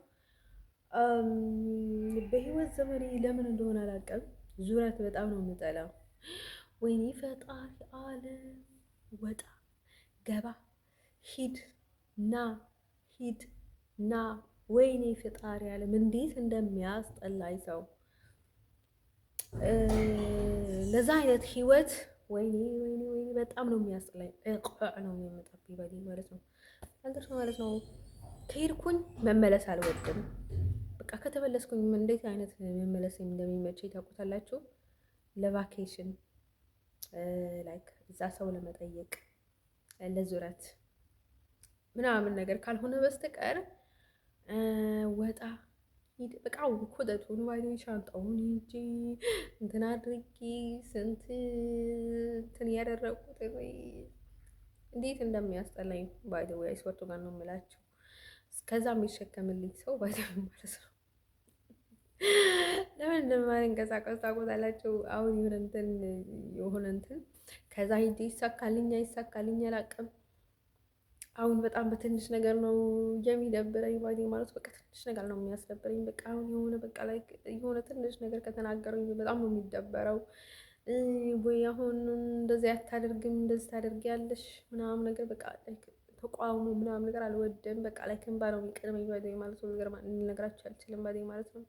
በህይወት ዘመኔ ለምን እንደሆነ አላውቅም፣ ዙረት በጣም ነው የምጠላው። ወይኔ ፈጣሪ አለ ወጣ ገባ ሂድ ና ወይኔ ፍጣሪ ያለም እንዴት እንደሚያስጠላኝ ሰው ለዛ አይነት ህይወት ወይኔ በጣም ነው የሚያስጠላኝ። ነው የሚመጣብኝ ባዴ ማለት ነው። አንተርሶ ማለት ነው ከሄድኩኝ መመለስ አልወድም። በቃ ከተመለስኩኝ እንዴት አይነት መመለስ እንደሚመቸኝ ታውቁታላችሁ። ለቫኬሽን ላይክ እዛ ሰው ለመጠየቅ ለዙረት ምናምን ነገር ካልሆነ በስተቀር ወጣ ሂድ በቃ ኮተቱን ባይኔ ሻንጣውን እንጂ እንትን አድርጊ ስንት እንትን ያደረኩት እንዴት እንደሚያስጠላኝ ባይደ ወይ አይስወርቱ ጋር ነው የምላቸው። ከዛ የሚሸከምልኝ ሰው ባይደ ማለት ነው። ለምን እንደማንንቀሳቀስ ታውቁታላችሁ። አሁን የሆነ እንትን ከዛ ሂጅ ይሳካልኝ አላውቅም። አሁን በጣም በትንሽ ነገር ነው የሚደብረኝ ባዴ ማለት በቃ ትንሽ ነገር ነው የሚያስደብረኝ። በቃ አሁን የሆነ በቃ ላይ የሆነ ትንሽ ነገር ከተናገሩኝ በጣም ነው የሚደበረው። ወይ አሁን እንደዚህ አታደርግም እንደዚህ ታደርጊያለሽ ምናምን ነገር በቃ ተቋሙ ምናምን ነገር አልወደም። በቃ ላይ ክንባ ነው የሚቀድመኝ ባዴ ማለት ነው። ነገር ልነግራችሁ አልችልም ባዴ ማለት ነው።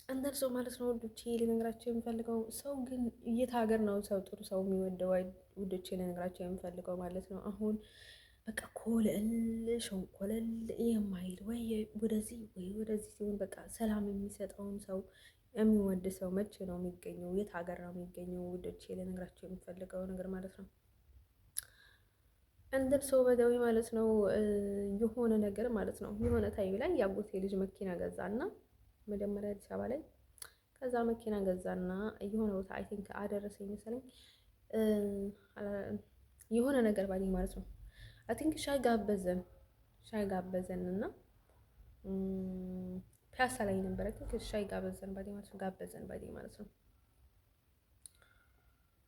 አንዳንድ ሰው ማለት ነው ውዶቼ ልነግራቸው የምፈልገው ሰው ግን የት ሀገር ነው ሰው ጥሩ ሰው የሚወደው? ውዶቼ ልነግራቸው የምፈልገው ማለት ነው አሁን በቃ ኮለል የማይል ወይ ወደዚህ ሲሆን በቃ ሰላም የሚሰጠውን ሰው የሚወድ ሰው መቼ ነው የሚገኘው? የት ሀገር ነው የሚገኘው? ውዶቼ ልነግራቸው የምፈልገው ነገር ማለት ነው እንድር ሰው በደዊ ማለት ነው። የሆነ ነገር ማለት ነው የሆነ ታይም ላይ ያጎቴ ልጅ መኪና ገዛና መጀመሪያ አዲስ አበባ ላይ ከዛ መኪና ገዛና የሆነ ቦታ አይ ቲንክ አደረሰኝ መሰለኝ የሆነ ነገር ባለኝ ማለት ነው። አይ ቲንክ ሻይ ጋበዘን እና ፒያሳ ላይ ነበረ ግን ሻይ ጋበዘን ባለኝ ማለት ነው። ጋበዘን ባለኝ ማለት ነው።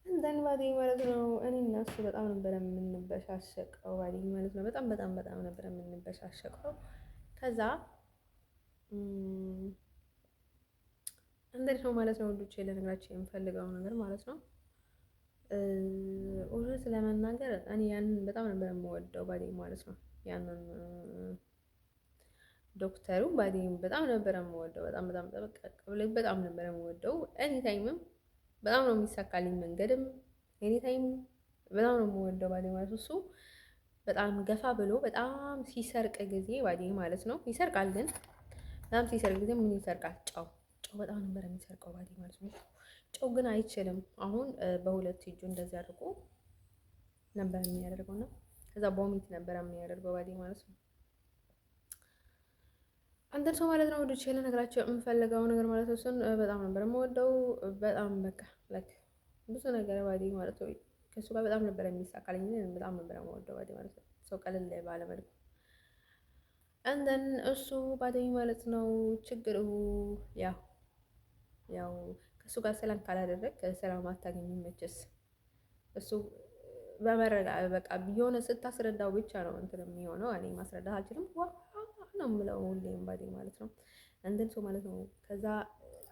እንደን ባለኝ ማለት ነው። እኔ እና እሱ በጣም ነበር የምንበሻሸቀው ባለኝ ማለት ነው። በጣም ነበር የምንበሻሸቀው። ከዛ እንዴት ነው ማለት ነው ወንዶቼ ልነግራችሁ የምፈልገው ነገር ማለት ነው። እውነት ለመናገር እኔ ያንን በጣም ነበር የምወደው ባዴን ማለት ነው። ያንን ዶክተሩ ባዴን በጣም ነበር የምወደው። በጣም ነበር የምወደው። ኤኒ ታይምም በጣም ነው የሚሳካልኝ መንገድም ኤኒ ታይም በጣም ነው የምወደው ባዴን ማለት እሱ በጣም ገፋ ብሎ በጣም ሲሰርቅ ጊዜ ባዴን ማለት ነው። ይሰርቃል ግን በጣም ሲሰርቅ ጊዜ ምን ይሰርቃል? ጨው በጣም ነበር የሚሰርቀው ባዴን ማለት ነው። ጨው ግን አይችልም። አሁን በሁለት እጁ እንደዚህ አድርጎ ነበር የሚያደርገው እና ከዛ ቦሚት ነበር የሚያደርገው ባዴ ማለት ነው። አንተን ሰው ማለት ነው ወዶች ልነግራቸው የምፈልገው ነገር ማለት ነው። እሱን በጣም ነበር የምወደው። በጣም በቃ ላይክ ብዙ ነገር ባዴ ማለት ነው። ከእሱ ጋር በጣም ነበር የሚሳካልኝ። በጣም ነበር የምወደው ባዴ ማለት ነው። ሰው ቀለል ባለ መልኩ እንደን እሱ ባዴ ማለት ነው። ችግሩ ያው ከእሱ ጋር ሰላም ካላደረግ ሰላም አታገኝም መቼስ። እሱ በቃ የሆነ ስታስረዳው ብቻ ነው እንትን የሚሆነው። እኔ ማስረዳት አልችልም ነው የምለው ሁሌም ባዴ ማለት ነው። እንትን ሰው ማለት ነው። ከዛ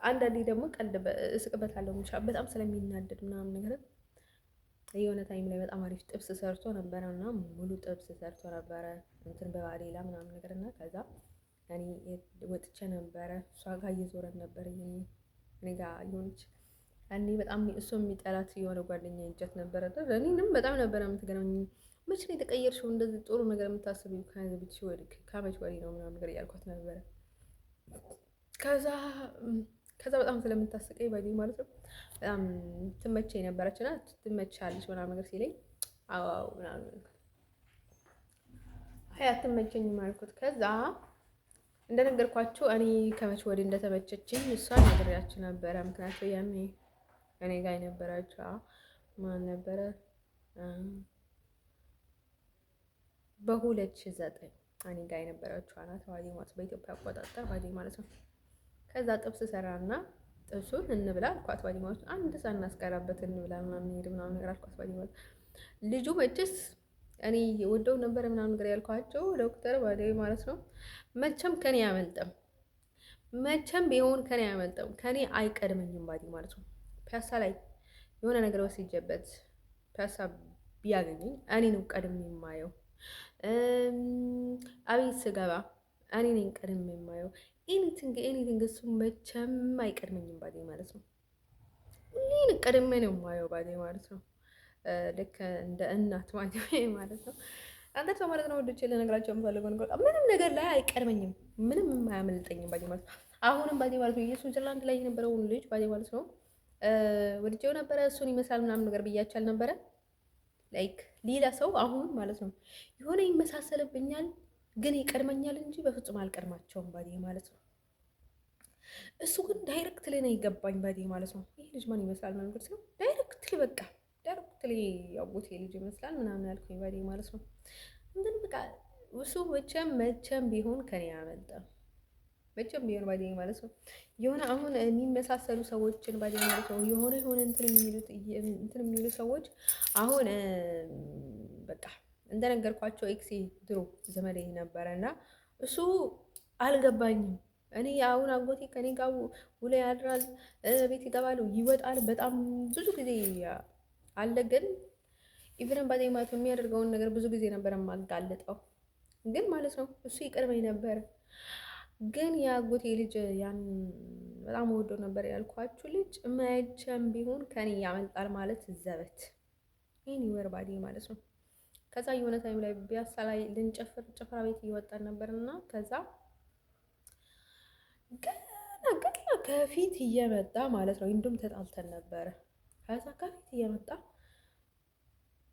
አንዳንዴ ደግሞ ቀልድ እስቅበታለሁ በጣም ስለሚናደድ ምናምን ነገር። የሆነ ታይም ላይ በጣም አሪፍ ጥብስ ሰርቶ ነበረ እና ሙሉ ጥብስ ሰርቶ ነበረ እንትን በባዴላ ምናምን ነገር እና ከዛ እኔ ወጥቼ ነበረ እሷ ጋር እየዞረን ነበር እኔ ጋር የሆነች እኔ በጣም እሱ የሚጠላት የሆነ ጓደኛ ይጀት ነበረ። እኔንም በጣም ነበረ የምትገናኝ። መቼ ነው የተቀየርሽው? እንደዚህ ጥሩ ነገር የምታስቢው ከመች ወዲህ ነው ምናምን ነገር እያልኳት ነበረ። ከዛ በጣም ስለምታስቀኝ ባዴ ማለት ነው በጣም ትመቸኝ ነበረች እና ትመቻለች ምናምን ነገር ሲለኝ አዎ ምናምን አትመቸኝም አልኩት። ከዛ እንደነገርኳችሁ እኔ ከመች ወዲህ እንደተመቸችኝ እሷን ነግሬያችሁ ነበረ። ምክንያቱም ያኔ እኔ ጋር የነበረችው ማን ነበረ? በ2009 እኔ ጋር የነበረችው ናት ባዴ ማለት በኢትዮጵያ አቆጣጠር ባዴ ማለት ነው። ከዛ ጥብስ ሰራና ጥብሱን እንብላ አልኳት ባዴ ማለት ነው። አንድ ሳናስቀራበት እንብላ ምናምን ሄድ ምናምን ነገር አልኳት ባዴ ማለት ልጁ መቼስ እኔ ወደው ነበር ምናምን ነገር ያልኳቸው ዶክተር ባዴ ማለት ነው። መቼም ከኔ አያመልጥም። መቼም ቢሆን ከኔ አያመልጥም። ከኔ አይቀድመኝም ባዴ ማለት ነው። ፒያሳ ላይ የሆነ ነገር ወስጄበት ፒያሳ ቢያገኘኝ እኔ ነው ቀድሜ የማየው። አቤት ስገባ እኔ ነኝ ቀድሜ የማየው። ኤኒቲንግ እሱ መቼም አይቀድመኝም ባዴ ማለት ነው። ሁሌን ቀድሜ ነው የማየው ባዴ ማለት ነው። ልክ እንደ እናት ማለት ነው። አንተ ሰው ማለት ነው ወዶቼ ልነግራቸው የምፈልገው ነገር ምንም ነገር ላይ አይቀድመኝም። ምንም የማያመልጠኝም ባዴ ማለት ነው። አሁንም ባዴ ማለት ነው የስዊዘርላንድ ላይ የነበረውን ልጅ ባዴ ማለት ነው ወድጄው ነበረ። እሱን ይመስላል ምናምን ነገር ብያቻል ነበረ። ላይክ ሌላ ሰው አሁን ማለት ነው የሆነ ይመሳሰልብኛል ግን ይቀድመኛል እንጂ በፍጹም አልቀድማቸውም ባዴ ማለት ነው። እሱ ግን ዳይሬክትሊ ነው ይገባኝ ባዴ ማለት ነው። ይህ ልጅ ማን ይመስላል ምናምን ነገር ሲሆን ዳይሬክትሊ ያጎቴ ልጅ ይመስላል ምናምን ያልኩኝ ባዴ ማለት ነው። እንትን በቃ እሱ መቼም ቢሆን ከኔ አያመልጥም። መቼም ቢሆን ባዴ ማለት ነው። የሆነ አሁን የሚመሳሰሉ ሰዎችን ባዴ ማለት ነው የሆነ እንትን የሚሉ ሰዎች አሁን በቃ እንደነገርኳቸው ኤክሴ ድሮ ዘመዴ ነበረ እና እሱ አልገባኝም። እኔ አሁን አጎቴ ከኔ ጋር ውሎ ያድራል፣ ቤት ይገባል፣ ይወጣል። በጣም ብዙ ጊዜ አለ ግን ኢቭን ባዴ ማለት የሚያደርገውን ነገር ብዙ ጊዜ ነበር የማጋልጠው ግን ማለት ነው እሱ ይቀድመኝ ነበር። ግን የአጎቴ ልጅ ያን በጣም ወዶ ነበር ያልኳችሁ ልጅ መቼም ቢሆን ከኔ ያመልጣል ማለት ዘበት ይህን ይወር ባዴ ማለት ነው። ከዛ የሆነ ታይም ላይ ቢያሳ ላይ ልንጨፍር ጭፈራ ቤት እየወጣን ነበር እና ከዛ ገና ከፊት እየመጣ ማለት ነው እንዲሁም ተጣልተን ነበረ። ከዛ ከፊት እየመጣ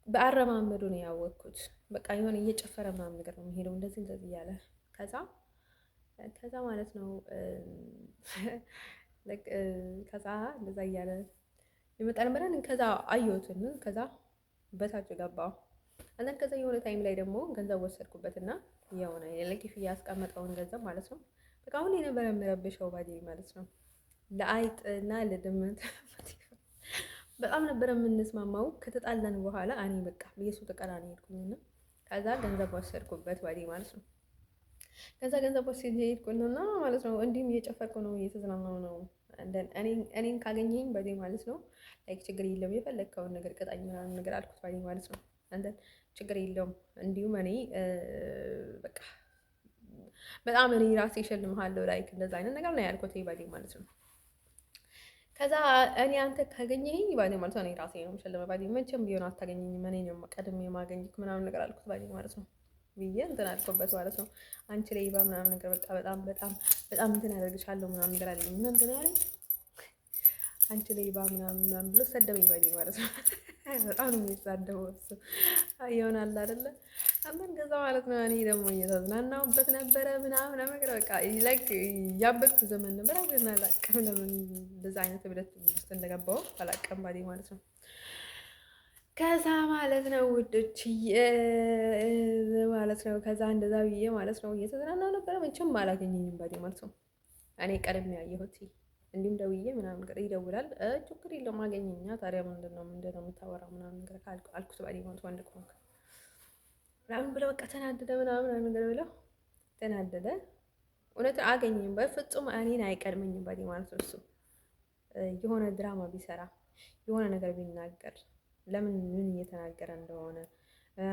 በአረማመዱ ነው ያወቅኩት። በቃ የሆነ እየጨፈረ ምናምን ነገር ነው የሚሄደው እንደዚህ እንደዚህ እያለ ከዛ ማለት ነው ከዛ እንደዛ እያለ የመጣ ነበረን። ከዛ አየሁትን ከዛ በታች ገባው አንተን ከዛ የሆነ ታይም ላይ ደግሞ ገንዘብ ወሰድኩበትና የሆነ ለክፍያ ያስቀመጠውን ገንዘብ ማለት ነው በቃ አሁን የነበረ የምረብሸው ባዴ ማለት ነው ለአይጥ እና ለድመት በጣም ነበር የምንስማማው። ከተጣላን በኋላ እኔ በቃ የሱ ተቀራኒ ሄድኩኝና ከዛ ገንዘብ ወሰድኩበት ባዴ ማለት ነው። ከዛ ገንዘብ ወስጄ ሄድኩኝና ማለት ነው እንዲሁም እየጨፈርኩ ነው እየተዝናናው ነው። እኔን ካገኘኝ ባዴ ማለት ነው ላይክ ችግር የለም የፈለግከውን ነገር ቅጣኝ ምናምን ነገር አልኩት ባዴ ማለት ነው። አንተ ችግር የለውም እንዲሁም እኔ በቃ በጣም እኔ ራሴ እሸልምሃለሁ ላይክ እንደዛ አይነት ነገር ነው ያልኩት ባዴ ማለት ነው። ከዛ እኔ አንተ ካገኘኸኝ ባዴ ማለት ነው እኔ ራሴ ነው የምሸልመው ባዴ መቼም ቢሆን አታገኘኝም እኔ ነው ቀድሜ የማገኝክ ምናምን ነገር አልኩት ባዴ ማለት ነው ብዬ እንትን አልኩበት ማለት ነው። አንቺ ላይ ባ ምናምን ነገር በቃ በጣም በጣም በጣም እንትን ያደርግሻለሁ ምናምን ነገር አለኝ። ምን እንትን ያለኝ አንቺ ላይ ባ ምናምን ብሎ ሰደበኝ ባዴ ማለት ነው። በጣም ነው የሚሳደበው እሱ ይሆናል አይደለ አንተን ከዛ ማለት ነው። እኔ ደግሞ እየተዝናናሁበት ነበረ ምናምን ነገር በቃ ላይክ ያበድኩ ዘመን ነበር። ግን አላውቅም ለምን እንደዛ አይነት እብደት ውስጥ እንደገባሁ አላውቅም ባዴ ማለት ነው። ከዛ ማለት ነው ውዶች ማለት ነው ከዛ እንደዛ ብዬ ማለት ነው እየተዝናናሁ ነበረ። መቼም አላገኘኝም ባዴ ማለት ነው። እኔ ቀድሜ ያየሁት እንዲሁም ደውዬ ምናምን ነገር ይደውላል ችግር የለውም አገኘኛ ታዲያ ምንድነው የምታወራው ምናምን ነገር አልኩት ባዴ ማለት ወንድ ከሆንክ ምናምን ብለው በቃ ተናደደ ምናምን ነገር ብለው ተናደደ። እውነት አገኘኝ በፍጹም እኔን አይቀድመኝም ባዴ ማለት ነው። እሱ የሆነ ድራማ ቢሰራ የሆነ ነገር ቢናገር ለምን ምን እየተናገረ እንደሆነ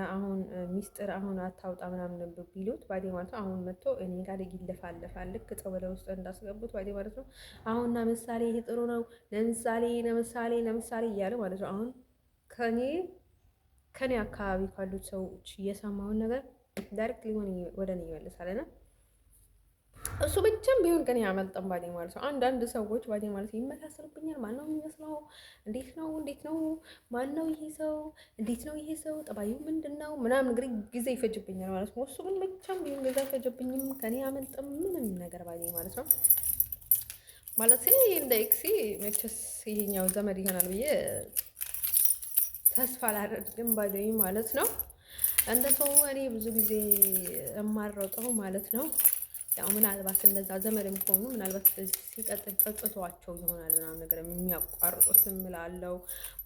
አሁን ሚስጥር አሁን አታውጣ ምናምን ቢሉት ባዴ ማለት ነው። አሁን መጥቶ እኔ ጋር ይለፋለፋል ልክ ጸበለ ውስጥ እንዳስገቡት ባዴ ማለት ነው። አሁን ለምሳሌ ይሄ ጥሩ ነው ለምሳሌ እያለ ማለት ነው። አሁን ከኔ አካባቢ ካሉት ሰዎች እየሰማውን ነገር ዳይሬክት ሊሆን ወደ እኔ ይመልሳልና እሱ ብቻም ቢሆን ከኔ ያመልጠም ባዴ ማለት ነው። አንዳንድ ሰዎች ባዴ ማለት ይመሳሰሉብኛል። ማን ነው የሚመስለው? እንዴት ነው ማን ነው ይሄ ሰው? እንዴት ነው ይሄ ሰው? ጠባዩ ምንድነው? ምናምን እንግዲህ ጊዜ ይፈጅብኛል ማለት ነው። እሱ ግን ብቻም ቢሆን ጊዜ አይፈጅብኝም ከኔ ያመልጠም ምንም ነገር ባዴ ማለት ነው። ማለት እንደ ኤክሲ መቼስ ይሄኛው ዘመድ ይሆናል ብዬ ተስፋ አላደርግም ባዴ ማለት ነው። እንደ ሰው እኔ ብዙ ጊዜ የማረጠው ማለት ነው ያው ምናልባት እንደዛ ዘመድም ከሆኑ ምናልባት ሲቀጥል ጸጥቷቸው ይሆናል ምናምን ነገር የሚያቋርጡት እምላለሁ።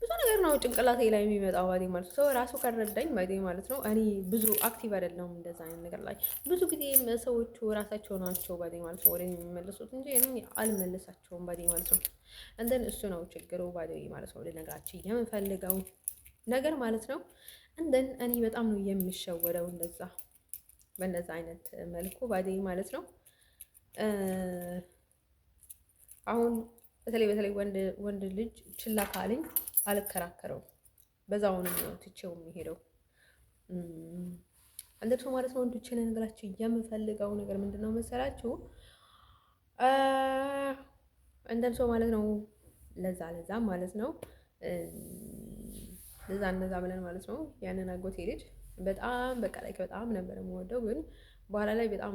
ብዙ ነገር ነው ጭንቅላቴ ላይ የሚመጣው ባዴ ማለት ነው። ራሱ ከረዳኝ ባዴ ማለት ነው። እኔ ብዙ አክቲቭ አይደለሁም እንደዛ አይነት ነገር ላይ ብዙ ጊዜም ሰዎቹ ራሳቸው ናቸው ባዴ ማለት ነው ወደ እኔ የሚመለሱት እንጂ እኔ አልመለሳቸውም ባዴ ማለት ነው። እንደን እሱ ነው ችግሩ ባዴ ማለት ነው። ለነገራችን የምፈልገው ነገር ማለት ነው። እንደን እኔ በጣም ነው የሚሸወደው እንደዛ በእንደዛ አይነት መልኩ ባዴ ማለት ነው። አሁን በተለይ ወንድ ልጅ ችላ ካለኝ አልከራከረው በዛውንም ነው ትቼው የሚሄደው እንደው ማለት ነው። ወንዶች ነገራችሁ የምፈልገው ነገር ምንድነው መሰላችሁ? እንደም ሰው ማለት ነው ለዛ ማለት ነው እንደዛ ብለን ማለት ነው ያንን አጎቴ ልጅ በጣም በቃ ላይ በጣም ነበር የምወደው። ግን በኋላ ላይ በጣም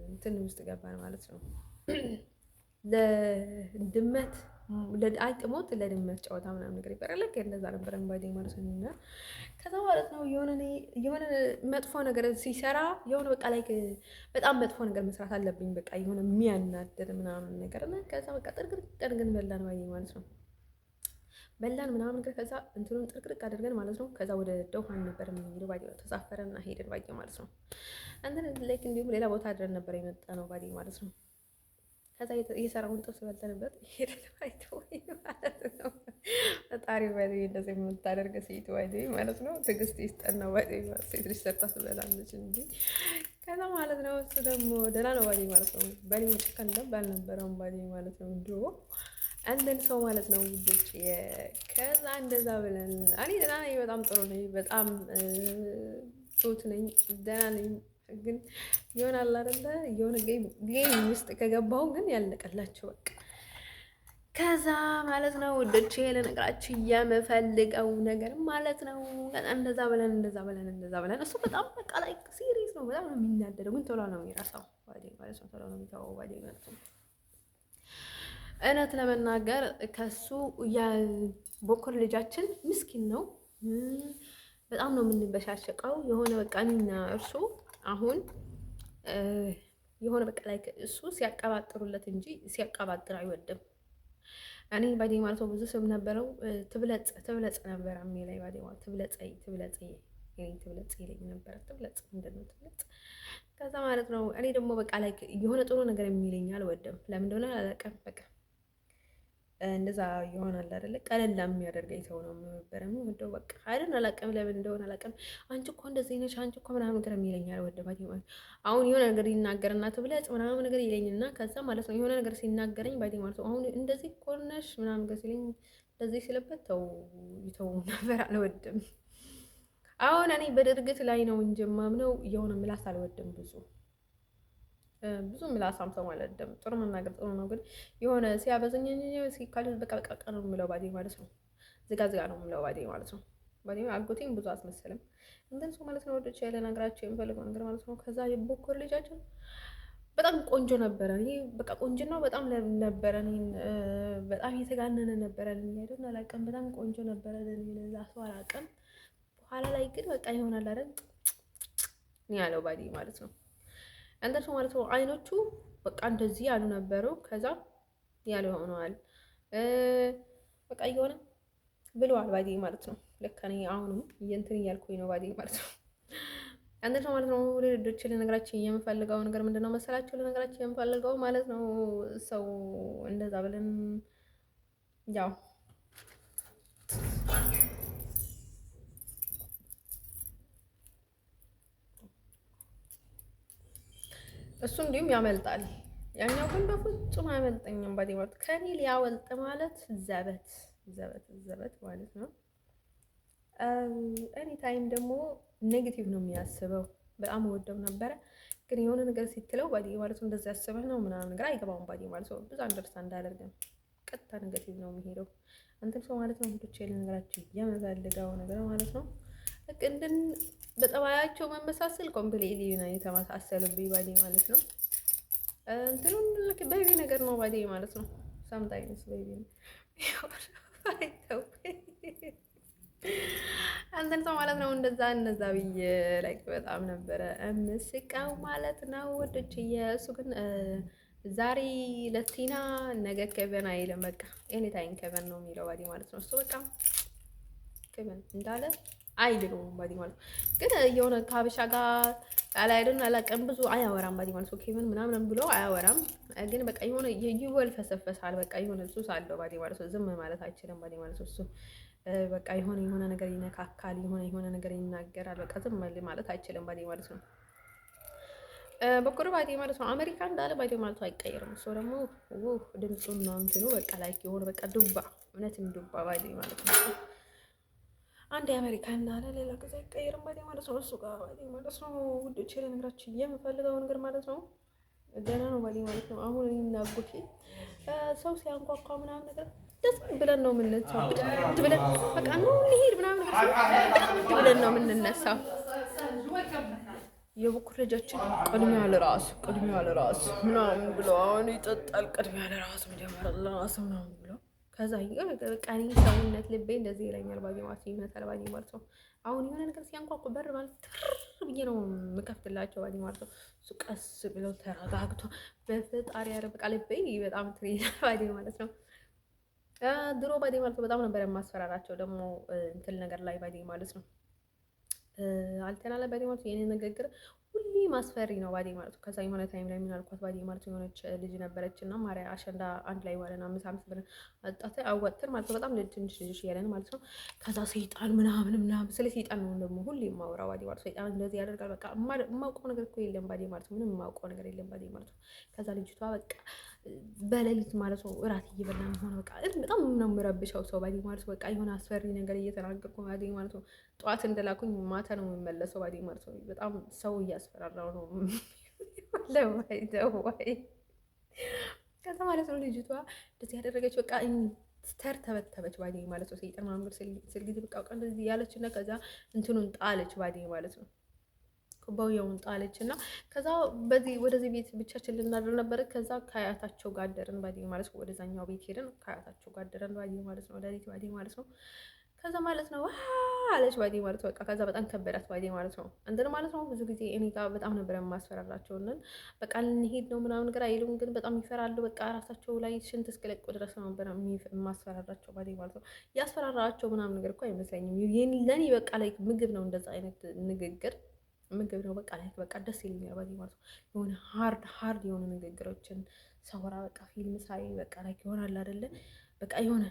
እንትን ውስጥ ገባን ማለት ነው። ለድመት ለአይጥ ሞት ለድመት ጨዋታ ምናምን ነገር ይባላል። ልክ እንደዛ ነበር ባዴ ማለት ነው። እና ከዛ ማለት ነው የሆነ መጥፎ ነገር ሲሰራ የሆነ በቃ ላይ በጣም መጥፎ ነገር መስራት አለብኝ በቃ የሆነ የሚያናድር ምናምን ነገር እና ከዛ በቃ ጥርግን በላን ባዴ ማለት ነው። በላን ምናምን ነገር ከዛ እንትኑን ጥርቅርቅ አድርገን ማለት ነው። ከዛ ወደ ደውሃን ነበር የምንሄደው ባዴ ተሳፈረና ሄደን ባዴ ማለት ነው። እንትን ላይክ እንዲሁም ሌላ ቦታ አድረን ነበር የመጣ ነው ባዴ ማለት ነው። ከዛ የሰራውን ጥብስ በልተንበት ሄደን ባይቶ ማለት ነው። ፈጣሪ ባዴ እንደዚህ የምታደርግ ሴት ባዴ ማለት ነው። ትዕግስት ይስጠና ባዴ ሴት ልጅ ሰርታ ትበላለች እንጂ ከዛ ማለት ነው። እሱ ደግሞ ደህና ነው ባዴ ማለት ነው። በኔ ጭከን አልነበረውም ባዴ ማለት ነው ድሮ አንደን ሰው ማለት ነው ውዶች። ከዛ እንደዛ ብለን እኔ ደህና ነኝ፣ በጣም ጥሩ ነኝ፣ በጣም ትሁት ነኝ፣ ደህና ነኝ። ግን ይሆናል አይደለ የሆነ ጌም ውስጥ ከገባው ግን ያለቀላቸው በቃ ከዛ ማለት ነው ውዶቼ ለነገራችሁ የምፈልገው ነገር ማለት ነው እንደዛ ብለን እሱ በጣም በቃ ላይ ሲሪየስ ነው። በጣም ነው የሚናደደው፣ ግን ቶሎ ነው የሚረሳው ማለት ነው። ቶሎ ነው የሚተወው ማለት ነው። እውነት ለመናገር ከሱ የቦኮር ልጃችን ምስኪን ነው። በጣም ነው የምንበሻሸቀው። የሆነ በቃ እኔና እርሱ አሁን የሆነ በቃ ላይ እሱ ሲያቀባጥሩለት እንጂ ሲያቀባጥር አይወድም። እኔ ባዴ ማለት ነው ብዙ ስም ነበረው። ትብለጽ ነበር የሚለኝ ባዴ ማለት ትብለጽ ይለኝ ነበረ። ትብለጽ ምንድን ነው ትብለጽ? ከዛ ማለት ነው እኔ ደግሞ በቃ ላይ የሆነ ጥሩ ነገር የሚለኝ አልወድም። ለምን እንደሆነ አላውቅም። በቃ እንደዛ ይሆናል አይደለ? ቀለል የሚያደርገኝ ሰው ነው የምነበረ የምወደው። በቃ አይደል? አላውቅም ለምን እንደሆነ አላውቅም። አንቺ እኮ እንደዚህ ነሽ፣ አንቺ እኮ ምናምን ነገር የሚለኝ አልወድም። ባዴ ማለት አሁን የሆነ ነገር ይናገርና ትብለጽ ምናምን ነገር ይለኝና ከዛ ማለት ነው የሆነ ነገር ሲናገረኝ ባዴ ማለት ነው አሁን እንደዚህ እኮ ነሽ ምናምን ነገር ሲለኝ እንደዚህ ስለበት ይተው ነበር። አልወድም። አሁን እኔ በድርጊት ላይ ነው እንጂ የማምነው የሆነ ምላስ አልወድም። ብዙ ምላሳም ሰው አልወድም። ጥሩ መናገር ጥሩ ነው፣ ግን የሆነ ሲያበዘኝ ሲካል በቃ ነው የምለው ባዴ ማለት ነው። ዝጋ ነው የምለው ባዴ ማለት ነው። ባዴ አጎቴም ብዙ አስመስልም እንትን ሰው ማለት ነው። ወዶች ያለ ነገራቸው የምፈልገው ነገር ማለት ነው። ከዛ የቦኮር ልጃችን በጣም ቆንጆ ነበረ። እኔ በቃ ቆንጆናው በጣም ነበረ። በጣም የተጋነነ ነበረ። ለምን አላውቅም። በጣም ቆንጆ ነበረ። ለዛ ሰው አላውቅም። በኋላ ላይ ግን በቃ ይሆናል አይደል ያለው ባዴ ማለት ነው። አንተርሱ ማለት ነው። አይኖቹ በቃ እንደዚህ ያሉ ነበሩ። ከዛ ያሉ ሆነዋል። በቃ እየሆነ ብለዋል ባዴ ማለት ነው። ልክ እኔ አሁንም እንትን እያልኩኝ ነው ባዴ ማለት ነው። አንተርሱ ማለት ነው። ልጆች ለነገራችን የምፈልገው ነገር ምንድነው መሰላችሁ? ለነገራችን የምፈልገው ማለት ነው ሰው እንደዛ ብለን ያው እሱ እንዲሁም ያመልጣል። ያኛው ግን በፍጹም አያመልጠኝም። ባዴ ማለት ከኔ ሊያወልጥ ማለት ዘበት ማለት ነው። እኔ ታይም ደግሞ ኔጌቲቭ ነው የሚያስበው። በጣም ወደው ነበረ፣ ግን የሆነ ነገር ሲትለው ባዴ ማለት ነው እንደዛ ያስበህ ነው ምናምን ነገር አይገባውም። ባዴ ማለት ነው ብዙ አንደርስታንድ አያደርግም። ቀጥታ ኔጌቲቭ ነው የሚሄደው። አንተም ሰው ማለት ነው ሁሉቼ ለነገራችሁ የምፈልገው ነገር ማለት ነው እንድን በጠባያቸው መመሳሰል ኮምፕሊትሊ ነው የተመሳሰሉብኝ ባዴ ማለት ነው። እንትኑን ልክ ቤቢ ነገር ነው ባዴ ማለት ነው። ሳምታይምስ ቤቢ ነው አንተን ሰው ማለት ነው። እንደዛ ብዬ ላይክ በጣም ነበረ ምስቃው ማለት ነው ወዶች። እሱ ግን ዛሬ ለቲና ነገ ከቨን አይልም። በቃ ኤኒ ታይም ከቨን ነው የሚለው ባዴ ማለት ነው። እሱ በቃ ከቨን እንዳለ አይድነው ባዲ ማለት ግን የሆነ ከሀበሻ ጋር አላይደን አላቀም ብዙ አያወራም ባዲ ማለት ነው። ኬቨን ምናምን ብሎ አያወራም፣ ግን በቃ የሆነ ይወልፈሰፈሳል። በቃ የሆነ ሱስ አለው ባዲ ማለት ነው። ዝም ማለት አይችልም ባዲ ማለት ነው። እሱ በቃ የሆነ ነገር ይነካካል፣ የሆነ ነገር ይናገራል። በቃ ዝም ማለት አይችልም ባዲ ማለት ነው። በኩር ባዲ ማለት ነው። አሜሪካ እንዳለ ባዲ ማለት አይቀየርም። እሱ ደግሞ ድምፁና እንትኑ በቃ ላይክ የሆነ በቃ ዱባ እውነትም ዱባ ባዲ ማለት ነው። አንድ የአሜሪካ እንዳለ ሌላ ጊዜ አይቀየርም ባዴ ማለት ነው። እሱ ጋር ባዴ ማለት ነው። ውዶቼ ለነገራችን የምፈልገው ነገር ማለት ነው ገና ነው ባዴ ማለት ነው። አሁን እናጎቴ ሰው ሲያንኳኳ ምናምን ነገር ደስ ብለን ነው የምንነሳው። ብለን በቃ ነው እንሂድ ምናምን ነገር ብለን ነው የምንነሳው። የበኩር ልጃችን ቅድሚያ ለራስ ምናምን ብሎ አሁን ይጠጣል። ቅድሚያ ለራስ መጀመሪያ ለራስ ምናምን ብሎ ከዛ በቃ እኔ ሰውነት ልቤ እንደዚህ ይለኛል ባዴ ማለት ይመታል ባዴ ማለት ነው። አሁን የሆነ ነገር ሲያንኳኩ በር ማለት ትር ብዬ ነው የምከፍትላቸው ባዴ ማለት ነው። እሱ ቀስ ብለው ተረጋግቶ በፈጣሪ ያረ በቃ ልቤ በጣም ትሪል ባዴ ማለት ነው። ድሮ ባዴ ማለት ነው በጣም ነበር የማስፈራራቸው ደግሞ እንትን ነገር ላይ ባዴ ማለት ነው። አልተናለ ባዴ ማለት የኔ ንግግር ሁሌ ማስፈሪ ነው ባዴ ማለት ነው። ከዛ የሆነ ታይም ላይ ምን አልኳት ባዴ ማለት ነው የሆነች ልጅ ነበረች እና ማርያ አሸንዳ አንድ ላይ ዋለን 5 ብለን አወጥተን ማለት ነው። በጣም ትንሽ ልጅ ያለን ማለት ነው። ከዛ ሰይጣን ምናምን ስለ ሰይጣን ነው ደግሞ ሁሌ የማወራው ባዴ ማለት ነው። ሰይጣን እንደዚህ ያደርጋል በቃ የማውቀው ነገር እኮ የለም ባዴ ማለት ነው። ምንም የማውቀው ነገር የለም ባዴ ማለት ነው። ከዛ ልጅቷ በቃ በሌሊት ማለት ነው እራት እየበላን ሆነ በቃ በጣም ነው የምረብሸው ሰው ባዴ ማለት ነው። በቃ የሆነ አስፈሪ ነገር እየተናገርኩ ባዴ ማለት ነው። ጠዋት እንደላኩኝ ማታ ነው የምመለሰው ባዴ ማለት ነው። በጣም ሰው እያስፈራራው ነው ለዋይ ከዛ ማለት ነው ልጅቷ እንደዚህ ያደረገች በቃ ተርተበተበች ባዴ ማለት ነው። ሰይጣን ማንገር ስል ጊዜ በቃ እንደዚህ ያለች እና ከዛ እንትኑን ጣለች ባዴ ማለት ነው። ኩባያውን ጣለች እና ከዛ በዚህ ወደዚህ ቤት ብቻችን ልናድር ነበረ። ከዛ ከአያታቸው ጋር አደርን ባዴ ማለት ነው። ወደዛኛው ቤት ሄደን ከአያታቸው ጋር አደረን ባዴ ማለት ነው። ወደዚህ ባዴ ማለት ነው። ከዛ ማለት ነው አለች ባዴ ማለት በቃ ከዛ በጣም ከበዳት ባዴ ማለት ነው። እንትን ማለት ነው ብዙ ጊዜ እኔ ጋር በጣም ነበር የማስፈራራቸው እና በቃ ልንሄድ ነው ምናምን ነገር አይሉም፣ ግን በጣም ይፈራሉ። በቃ ራሳቸው ላይ ሽንት እስኪለቁ ድረስ ነበር የማስፈራራቸው ባዴ ማለት ነው። ያስፈራራቸው ምናምን ነገር እኮ አይመስለኝም ለእኔ በቃ ላይ ምግብ ነው እንደዛ አይነት ንግግር ምግብ ነው በቃ ላይ በቃ ደስ ይለኛል ባዴ ማለት ነው። የሆነ ሀርድ የሆኑ ንግግሮችን ሳወራ በቃ ፊልም ሳይ በቃ ላይ ይሆናል አይደለ በቃ የሆነ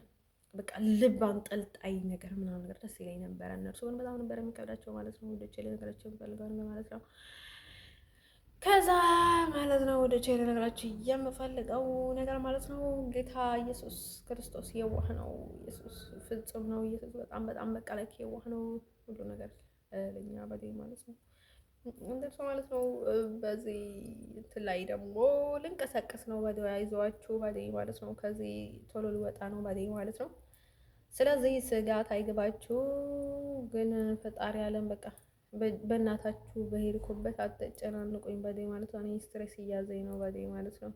በቃ ልብ አንጠልጣይ ነገር ምናምን ነገር ደስ ይለኝ ነበረ። እነርሱ ግን በጣም ነበር የሚከብዳቸው ማለት ነው። ወደ ቼሌ ነገራቸው የሚፈልገው ነገር ማለት ነው። ከዛ ማለት ነው ወደ ቼሌ ነገራቸው የምፈልገው ነገር ማለት ነው ጌታ ኢየሱስ ክርስቶስ የዋህ ነው። ኢየሱስ ፍጹም ነው። ኢየሱስ በጣም በጣም በቃ ላይ የዋህ ነው። ሁሉ ነገር ለኛ ባዴ ማለት ነው እንደሱ ማለት ነው። በዚህ እንትን ላይ ደግሞ ልንቀሳቀስ ነው ባዴ አይዟችሁ ባዴ ማለት ነው። ከዚህ ቶሎ ሊወጣ ነው ባዴ ማለት ነው። ስለዚህ ስጋት አይግባችሁ። ግን ፈጣሪ ያለን በቃ በእናታችሁ በሄድኩበት አትጨናንቁኝ ባዴ ማለት ነው። እኔ ስትሬስ እያዘኝ ነው ባዴ ማለት ነው።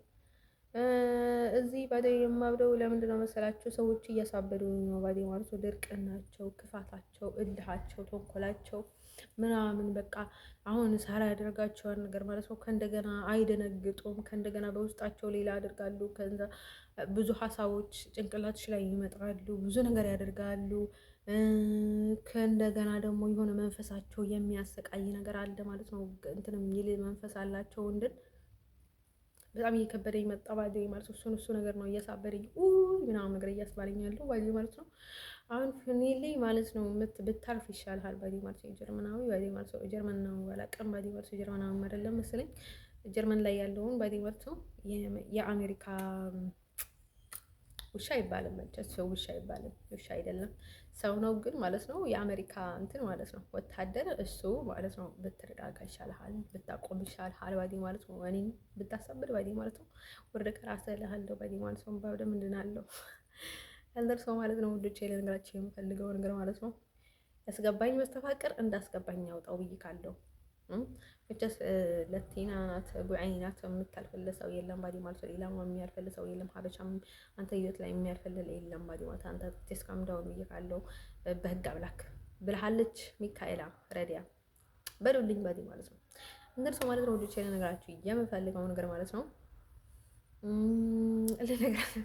እዚህ ባዴ የማብደው ለምንድን ነው መሰላችሁ? ሰዎች እያሳበዱ ነው ባዴ ማለት ነው። ድርቅናቸው፣ ክፋታቸው፣ እልሃቸው፣ ተንኮላቸው ምናምን በቃ አሁን ሳራ ያደርጋቸዋል ነገር ማለት ነው። ከእንደገና አይደነግጡም። ከእንደገና በውስጣቸው ሌላ ያደርጋሉ። ከዛ ብዙ ሀሳቦች ጭንቅላትሽ ላይ ይመጣሉ። ብዙ ነገር ያደርጋሉ። ከእንደገና ደግሞ የሆነ መንፈሳቸው የሚያሰቃይ ነገር አለ ማለት ነው። እንትንም የሚል መንፈስ አላቸው እንድን በጣም እየከበደኝ መጣ ባዴ ማለት ነው። እሱ ነገር ነው እያሳበደኝ ምናምን ነገር እያስባለኝ ያለው ባዴ ማለት ነው። አሁን ፍኔሌ ማለት ነው ብታርፍ ይሻልሃል ባዴ ማለት ነው። ጀርመናዊ ባዴ ማለት ነው። ጀርመን ነው አላውቅም ባዴ ማለት ነው። ጀርመናዊ አይደለም መሰለኝ። ጀርመን ላይ ያለውን ባዴ ማለት ነው። የአሜሪካ ውሻ አይባልም መቼስ ውሻ አይባልም። ውሻ አይደለም ሰው ነው ግን ማለት ነው። የአሜሪካ እንትን ማለት ነው ወታደር እሱ ማለት ነው። ብትረጋጋ ይሻልሃል፣ ብታቆም ይሻልሃል ባዴ ማለት ነው። እኔም ብታሳብድ ባዴ ማለት ነው። ወደ ከራስህ እልሃለሁ ባዴ ማለት ነው። ባብደ ምንድን አለው ያልደርሰው ማለት ነው። ውዶቼ ለነገራቸው የምፈልገው ነገር ማለት ነው ያስገባኝ መስተፋቅር እንዳስገባኝ ያውጣው ብዬ ካለው ብቻስ ለቲና ናት ጉዓይ ናት የምታልፍልህ ሰው የለም ባዴ ማለት ነው። ሌላም የሚያልፍልህ ሰው የለም። ሀበሻም አንተ ህይወት ላይ የሚያልፍልህ የለም ባዴ ማለት አንተ ቴስካም ዳውን ብዬ ካለው በህግ አምላክ ብልሃለች ሚካኤላ ረዲያ በሉልኝ ባዴ ማለት ነው። እንደርሰው ማለት ነው። ወዶቼ ለነገራችሁ የምፈልገው ነገር ማለት ነው ለነገራችሁ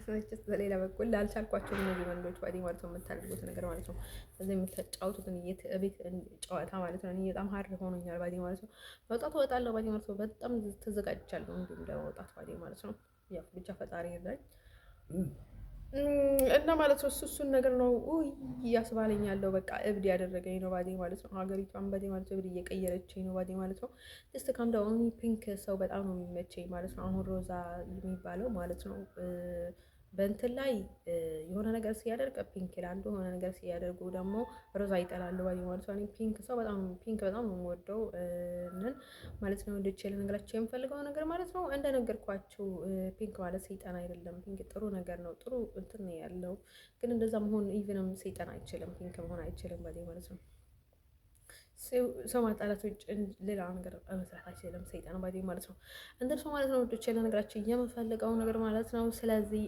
በሌላ በኩል ላልቻልኳቸው እነዚህ ወንዶች ባዴ ማለት ነው የምታደርጉት ነገር ማለት ነው። እዚህ የምትጫወቱትን የቤት ጨዋታ ማለት ነው። እኔ በጣም ሀርድ ሆኖኛል ባዴ ማለት ነው። መውጣት እወጣለሁ ባዴ ማለት ነው። በጣም ተዘጋጅቻለሁ እንዲሁም ለመውጣት ባዴ ማለት ነው። ያው ብቻ ፈጣሪ ይርዳኝ እና ማለት ነው። እሱን ነገር ነው እያስባለኝ ያለው በቃ እብድ ያደረገኝ ነው ባዴ ማለት ነው። ሀገሪቷን ባዴ ማለት እብድ እየቀየረችኝ ነው ባዴ ማለት ነው። ጀስት ካም ዳውን ፒንክ ሰው በጣም ነው የሚመቸኝ ማለት ነው። አሁን ሮዛ የሚባለው ማለት ነው በእንትን ላይ የሆነ ነገር ሲያደርግ ፒንክ ይላሉ፣ የሆነ ነገር ሲያደርጉ ደግሞ ሮዛ ይጠላሉ ባዴ ማለት ነው። ፒንክ ሰው ፒንክ በጣም ነው የምወደው ንን ማለት ነው። ወደች ለነገራቸው የምፈልገው ነገር ማለት ነው እንደነገርኳቸው ፒንክ ማለት ሰይጣን አይደለም። ፒንክ ጥሩ ነገር ነው፣ ጥሩ እንትን ነው ያለው። ግን እንደዛ መሆን ኢቭንም ሰይጣን አይችልም፣ ፒንክ መሆን አይችልም ባዴ ማለት ነው። ሰው ማጣላት ውጭ ሌላ ነገር መስራት አይችልም ሰይጣን ባዴ ማለት ነው። እንደርሱ ማለት ነው። ወዶች ለነገራችን የምፈልገው ነገር ማለት ነው። ስለዚህ